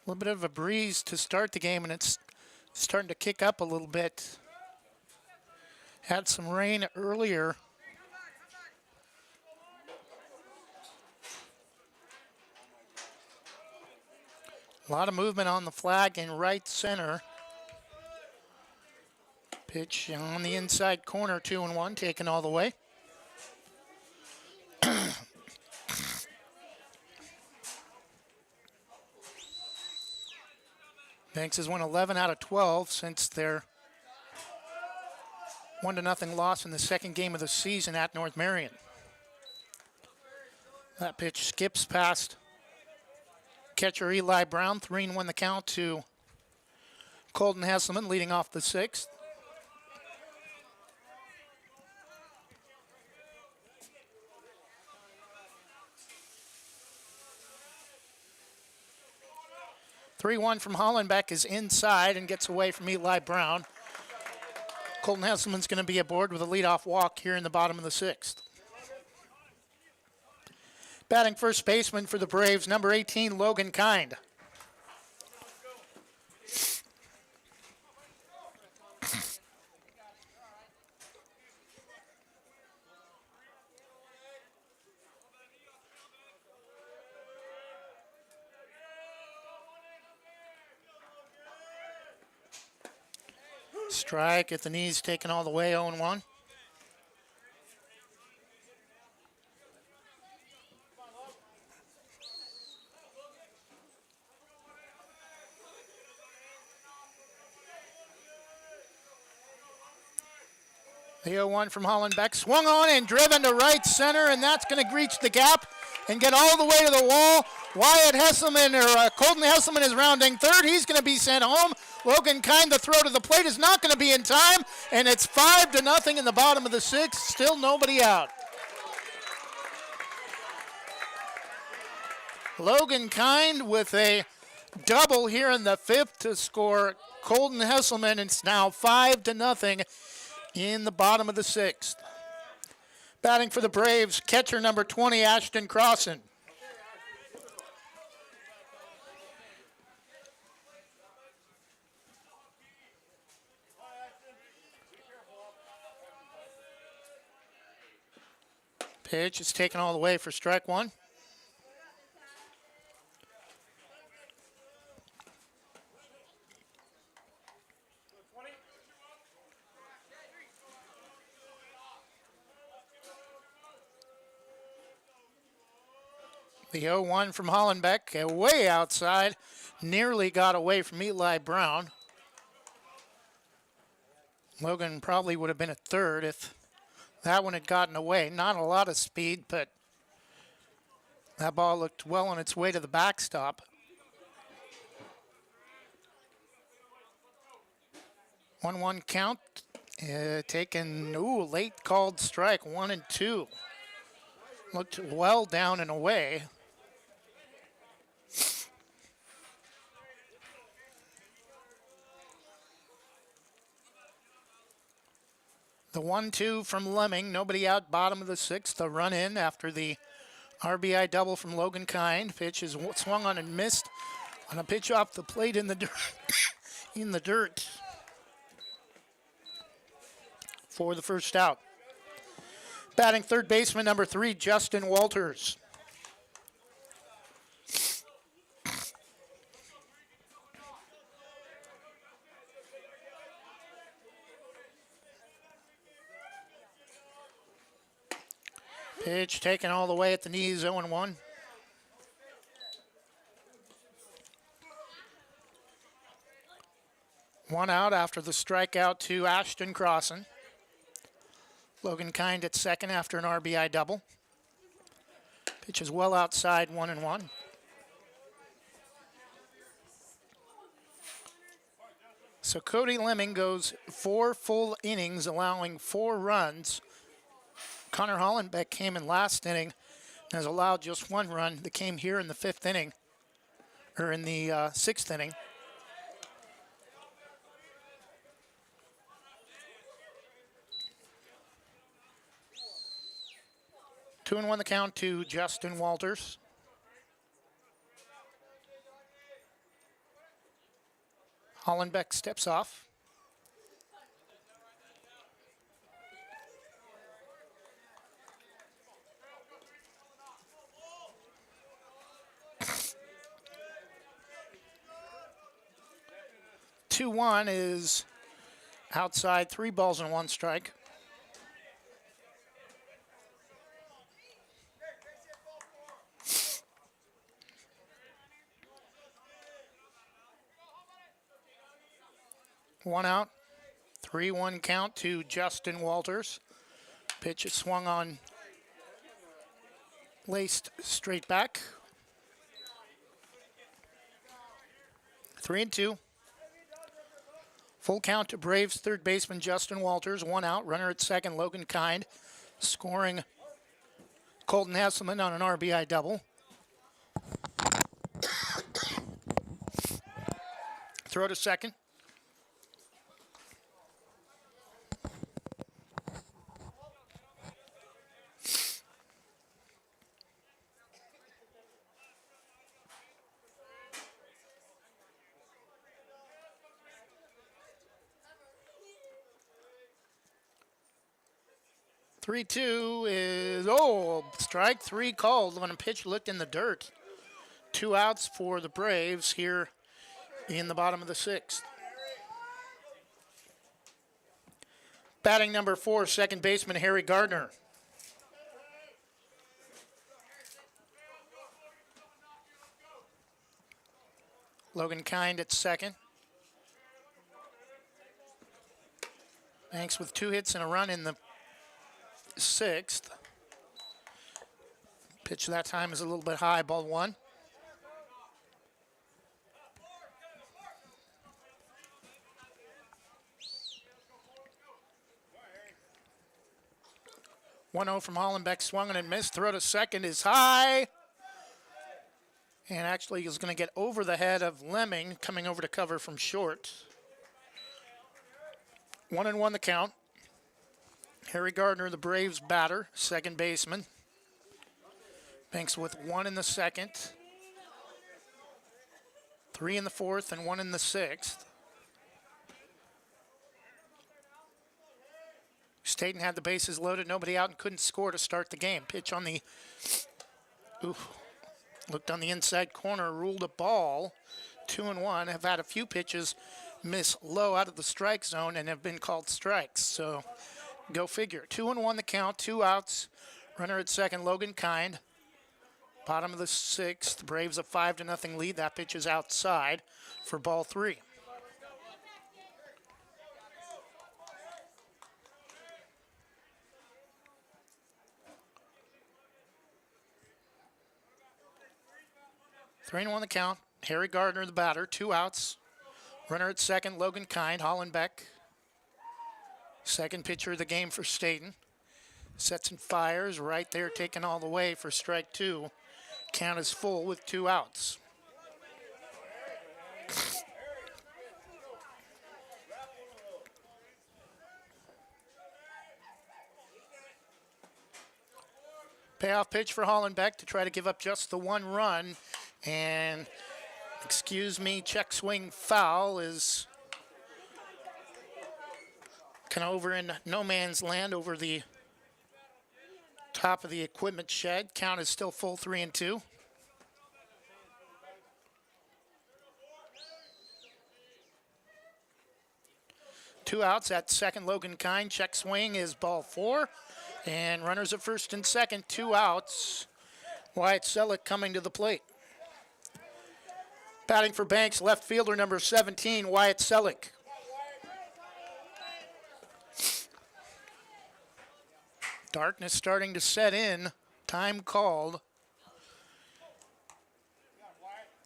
little bit of a breeze to start the game, and it's starting to kick up a little bit. Had some rain earlier. A lot of movement on the flag in right center. Pitch on the inside corner, 2-1, taken all the way. Banks has won 11 out of 12 since their 1-0 loss in the second game of the season at North Marion. That pitch skips past catcher Eli Brown. 3-1 the count to Colton Hesselman, leading off the 6th. Three-one from Hollenbeck is inside and gets away from Eli Brown. Colton Hesselman's going to be aboard with a leadoff walk here in the bottom of the 6th. Batting first baseman for the Braves, number 18, Logan Kind. Strike at the knees, taken all the way, 0-1. The 0-1 from Hollenbeck, swung on and driven to right center, and that's going to reach the gap and get all the way to the wall. Wyatt Hesselman, or Colton Hesselman is rounding third. He's going to be sent home. Logan Kind, the throw to the plate is not going to be in time, and it's 5-0 in the bottom of the 6th. Still nobody out. Logan Kind with a double here in the 5th to score Colton Hesselman. It's now 5-0 in the bottom of the 6th. Batting for the Braves, catcher number 20, Ashton Crossan. Pitch is taken all the way for strike 1. The 0-1 from Hollenbeck, way outside, nearly got away from Eli Brown. Logan probably would have been at third if that one had gotten away. Not a lot of speed, but that ball looked well on its way to the backstop. 1-1 count, taken, late called strike, 1-2. Looked well down and away. The 1-2 from Lemming, nobody out, bottom of the 6th. A run in after the RBI double from Logan Kind. Pitch is swung on and missed on a pitch off the plate in the dirt. in the dirt for the first out. Batting third baseman number 3, Justin Walters. Pitch taken all the way at the knees, 0-1. One out after the strikeout to Ashton Crossan. Logan Kind at second after an RBI double. Pitch is well outside, 1-1. So Cody Lemming goes 4 full innings, allowing 4 runs. Connor Hollenbeck came in last inning and has allowed just 1 run that came here in the 5th inning, or in the 6th inning. Two and 1 the count to Justin Walters. Hollenbeck steps off. Two 1 is outside, 3 balls and 1 strike. One out, 3-1 count to Justin Walters. Pitch is swung on, laced straight back. 3-2. Full count to Braves third baseman Justin Walters. 1 out, runner at second, Logan Kind, scoring Colton Hesselman on an RBI double. Throw to second. 3-2 is, strike three called when a pitch looked in the dirt. 2 outs for the Braves here in the bottom of the 6th. Batting number 4, second baseman Harry Gardner. Logan Kind at second. Banks with 2 hits and a run in the 6th. Pitch that time is a little bit high, ball 1. One-0 from Hollenbeck, swung and missed. Throw to second is high. And actually is going to get over the head of Lemming, coming over to cover from short. 1-1 the count. Harry Gardner, the Braves batter, second baseman. Banks with 1 in the 2nd, 3 in the 4th, and 1 in the 6th. Stayton had the bases loaded, nobody out, and couldn't score to start the game. Pitch on the, looked on the inside corner, ruled a ball. 2-1. Have had a few pitches miss low out of the strike zone and have been called strikes. So go figure. 2-1 the count, 2 outs. Runner at second, Logan Kind. Bottom of the 6th, Braves a 5-0 lead. That pitch is outside for ball 3. Three and 1 the count. Harry Gardner, the batter, 2 outs. Runner at second, Logan Kind. Hollenbeck, second pitcher of the game for Stayton. Sets and fires right there, taken all the way for strike 2. Count is full with 2 outs. Payoff pitch for Hollenbeck to try to give up just the 1 run. And, check swing foul is kind of over in no man's land over the top of the equipment shed. Count is still full, 3-2. Two outs at second, Logan Kind. Check swing is ball 4. And runners at first and second, 2 outs. Wyatt Selleck coming to the plate. Batting for Banks, left fielder number 17, Wyatt Selleck. Darkness starting to set in. Time called.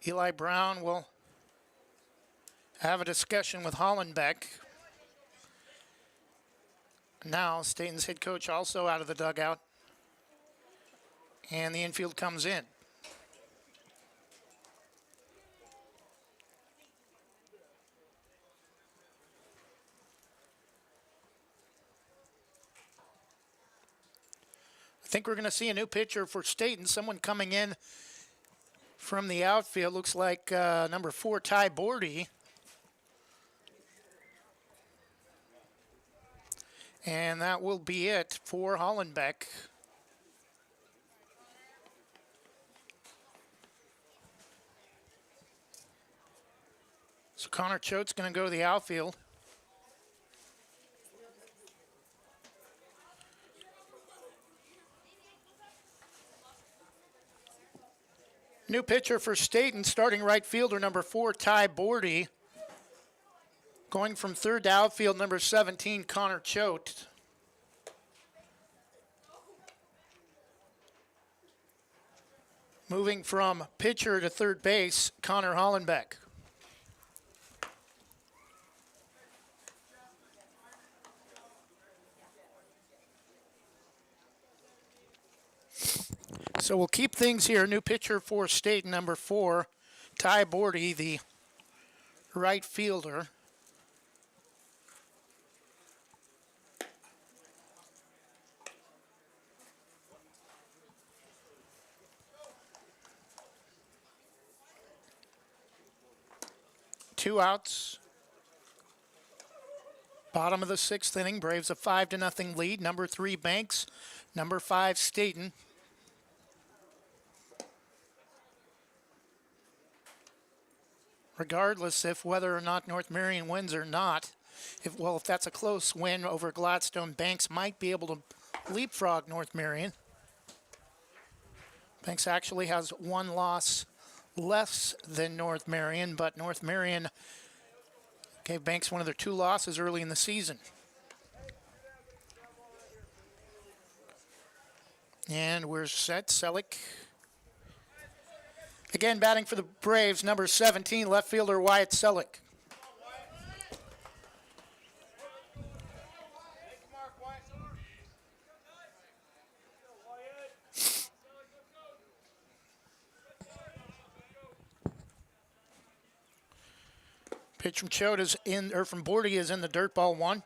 Eli Brown will have a discussion with Hollenbeck. Now, Stayton's head coach also out of the dugout. And the infield comes in. I think we're going to see a new pitcher for Stayton. Someone coming in from the outfield. Looks like number 4, Ty Bordy. And that will be it for Hollenbeck. So Connor Choate's going to go to the outfield. New pitcher for Stayton, starting right fielder number 4, Ty Bordy. Going from third to outfield, number 17, Connor Choate. Moving from pitcher to third base, Connor Hollenbeck. So we'll keep things here. New pitcher for Stayton, number 4, Ty Bordy, the right fielder. Two outs. Bottom of the 6th inning, Braves a 5-0 lead. Number 3, Banks. Number 5, Stayton. Regardless if whether or not North Marion wins or not, if that's a close win over Gladstone, Banks might be able to leapfrog North Marion. Banks actually has one loss less than North Marion, but North Marion gave Banks one of their 2 losses early in the season. And we're set. Selleck. Again, batting for the Braves, number 17, left fielder Wyatt Selleck. Pitch from Choate is in, or from Bordy is in the dirt, ball 1.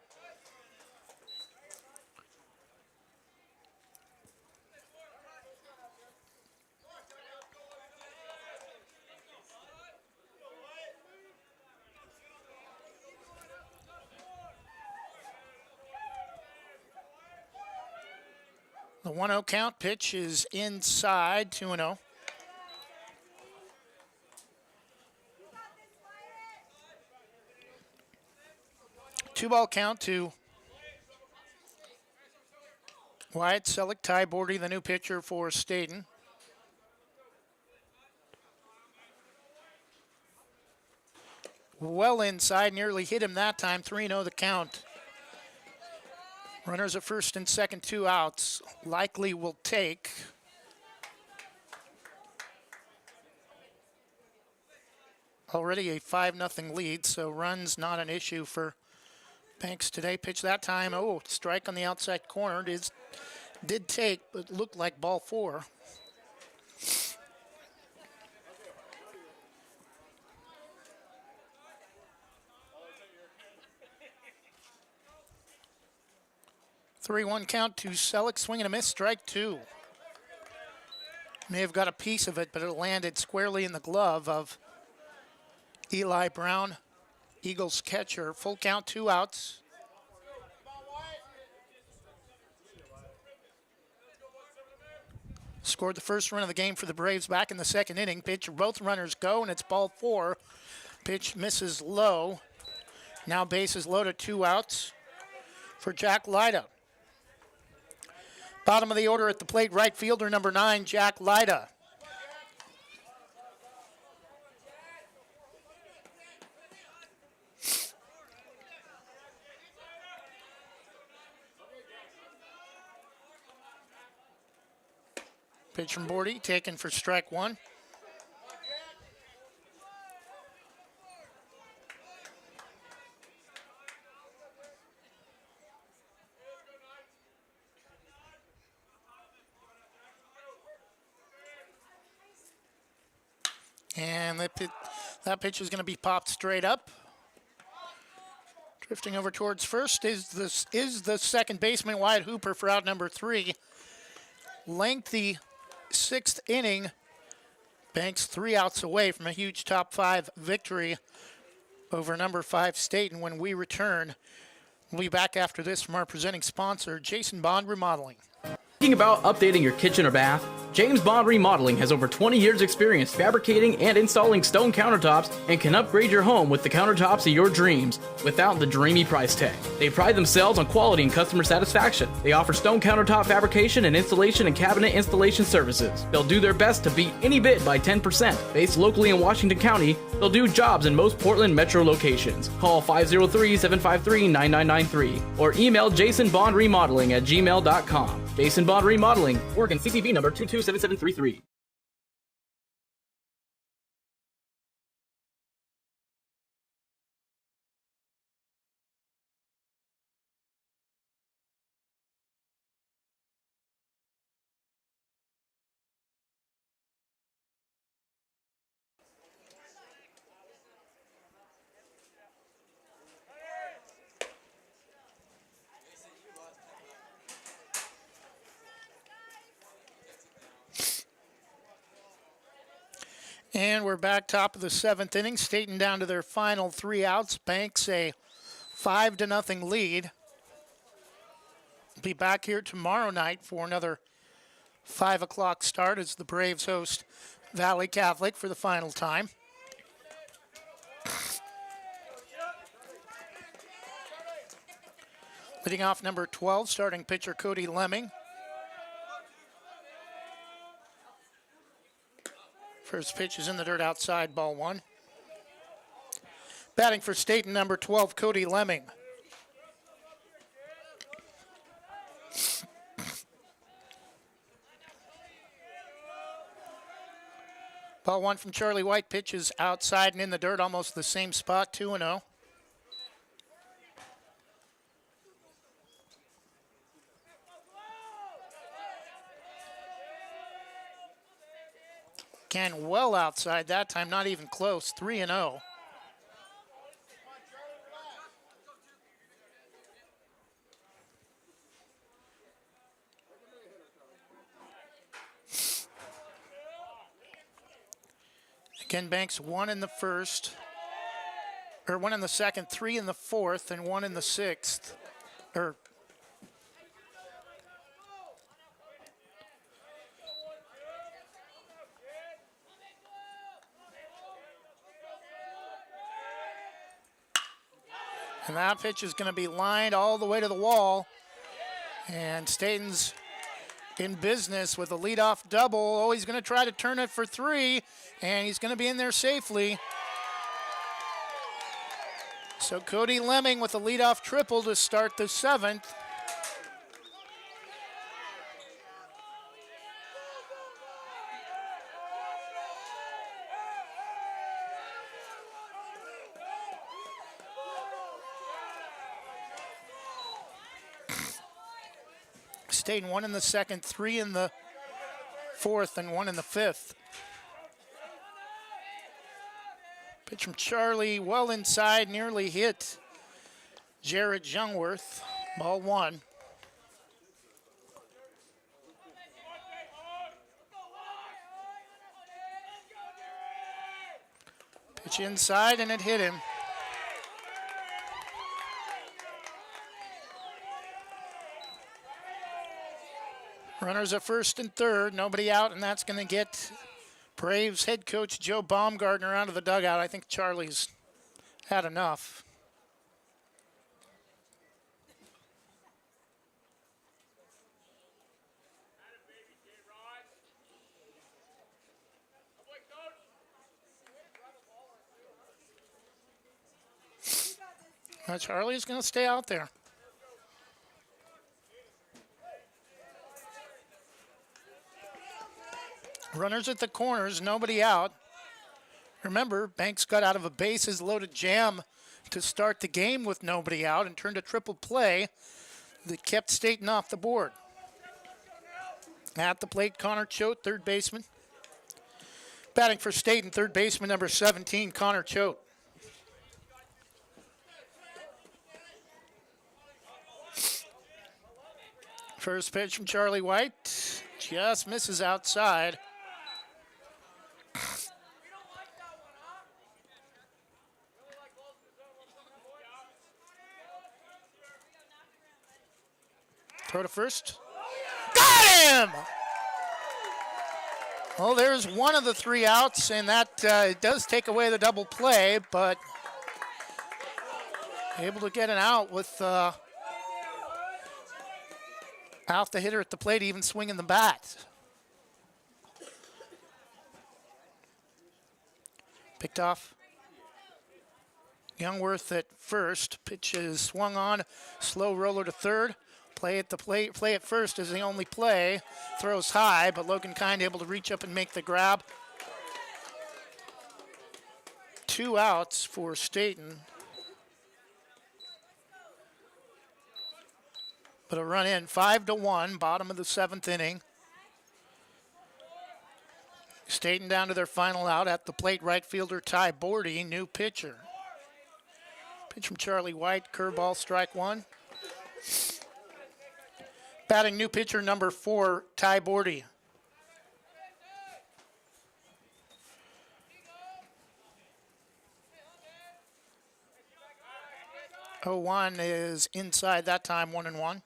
The 1-0 count. Pitch is inside, 2-0. Two-ball count to Wyatt Selleck. Ty Bordy, the new pitcher for Stayton. Well inside, nearly hit him that time. 3-0 the count. Runners at first and second, 2 outs. Likely will take. Already a 5-0 lead, so runs not an issue for Banks today. Pitch that time. Oh, strike on the outside corner. Did take, but looked like ball 4. Three-one count to Selleck. Swing and a miss. Strike 2. May have got a piece of it, but it landed squarely in the glove of Eli Brown, Eagles catcher. Full count, 2 outs. Scored the first run of the game for the Braves back in the 2nd inning. Pitch, both runners go, and it's ball 4. Pitch misses low. Now bases loaded, 2 outs for Jack Lyda. Bottom of the order at the plate, right fielder number 9, Jack Lyda. Pitch from Bordy, taken for strike 1. And that pitch is going to be popped straight up. Drifting over towards first is the second baseman, Wyatt Hooper, for out number 3. Lengthy 6th inning. Banks 3 outs away from a huge top 5 victory over number 5 Stayton. When we return, we'll be back after this from our presenting sponsor, Jason Bond Remodeling. Thinking about updating your kitchen or bath? James Bond Remodeling has over 20 years experience fabricating and installing stone countertops and can upgrade your home with the countertops of your dreams without the dreamy price tag. They pride themselves on quality and customer satisfaction. They offer stone countertop fabrication and installation and cabinet installation services. They'll do their best to beat any bid by 10%. Based locally in Washington County, they'll do jobs in most Portland metro locations. Call 503-753-9993 or email jasonbondremodeling@gmail.com. Jason Bond Remodeling, Oregon CPV number 227733. And we're back top of the 7th inning. Stayton down to their final 3 outs. Banks a 5-0 lead. Be back here tomorrow night for another 5 o'clock start as the Braves host Valley Catholic for the final time. Leading off number 12, starting pitcher Cody Lemming. First pitch is in the dirt outside, ball 1. Batting for Stayton, number 12, Cody Lemming. Ball 1 from Charlie White, pitches outside and in the dirt, almost the same spot, 2-0. Again, well outside that time, not even close, 3-0. Again, Banks 1 in the first, or 1 in the second, 3 in the fourth, and 1 in the sixth. And that pitch is going to be lined all the way to the wall. And Stayton's in business with a leadoff double. Oh, he's going to try to turn it for 3, and he's going to be in there safely. So Cody Lemming with a leadoff triple to start the 7th. Stayton 1 in the second, 3 in the fourth, and 1 in the fifth. Pitch from Charlie, well inside, nearly hit Jared Jungworth. Ball 1. Pitch inside, and it hit him. Runners at first and third, nobody out, and that's going to get Braves head coach Joe Baumgartner out of the dugout. I think Charlie's had enough. Charlie's going to stay out there. Runners at the corners, nobody out. Remember, Banks got out of a bases-loaded jam to start the game with nobody out and turned a triple play that kept Stayton off the board. At the plate, Connor Choate, third baseman. Batting for Stayton, third baseman number 17, Connor Choate. First pitch from Charlie White, just misses outside. Throw to first. Got him! Well, there's one of the 3 outs, and that does take away the double play, but able to get an out with out the hitter at the plate, even swinging the bat. Picked off Jungworth at first. Pitch is swung on, slow roller to third. Play at the plate, play at first is the only play. Throws high, but Logan Kind able to reach up and make the grab. 2 outs for Stayton. But a run in, 5-1, bottom of the 7th inning. Stayton down to their final out. At the plate, right fielder Ty Bordy, new pitcher. Pitch from Charlie White, curveball, strike 1. Batting new pitcher number 4, Ty Bordy. 0-1 is inside that time, 1-1.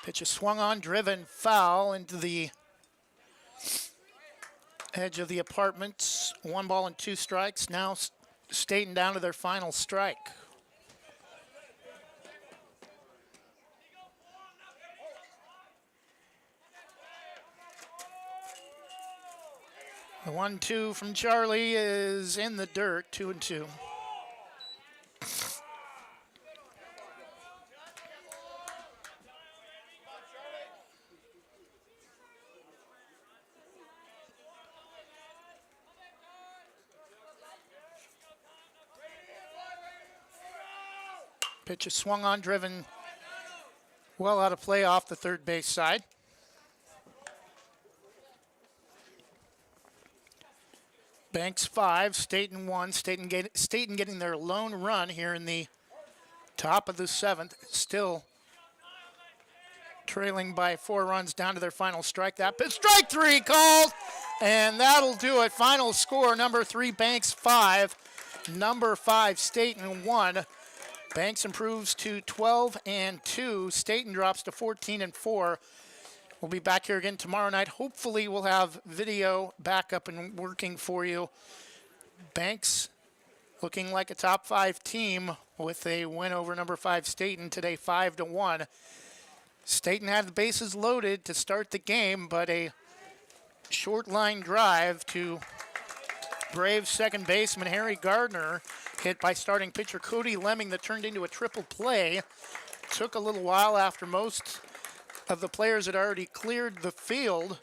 Pitch is swung on, driven foul into the edge of the apartments. 1 ball and 2 strikes. Now Stayton down to their final strike. The 1-2 from Charlie is in the dirt, 2-2. Pitch is swung on, driven well out of play off the third base side. Banks 5, Stayton 1. Stayton getting their lone run here in the top of the 7th. Still trailing by 4 runs down to their final strike. That pitch, strike 3 called, and that'll do it. Final score, number 3, Banks 5. Number 5, Stayton 1. Banks improves to 12-2. Stayton drops to 14-4. We'll be back here again tomorrow night. Hopefully we'll have video back up and working for you. Banks looking like a top 5 team with a win over number 5 Stayton today, 5-1. Stayton had the bases loaded to start the game, but a short line drive to Braves second baseman Harry Gardner, hit by starting pitcher Cody Lemming, that turned into a triple play. Took a little while after most of the players had already cleared the field.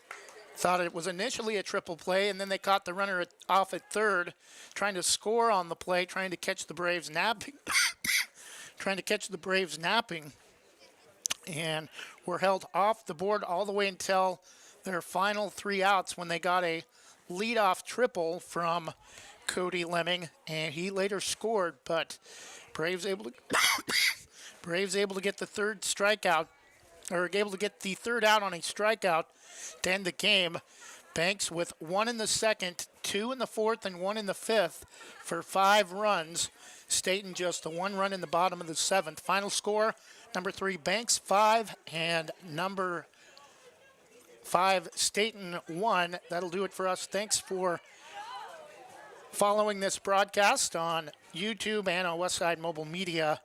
Thought it was initially a triple play, and then they caught the runner off at third, trying to score on the play, trying to catch the Braves napping. And were held off the board all the way until their final 3 outs, when they got a leadoff triple from Cody Lemming, and he later scored, but Braves able to get the third strikeout, or able to get the third out on a strikeout to end the game. Banks with 1 in the second, 2 in the fourth, and 1 in the fifth for 5 runs. Stayton just the 1 run in the bottom of the 7th. Final score, number 3 Banks 5 and number 5 Stayton 1. That'll do it for us. Thanks for following this broadcast on YouTube and on Westside Mobile Media.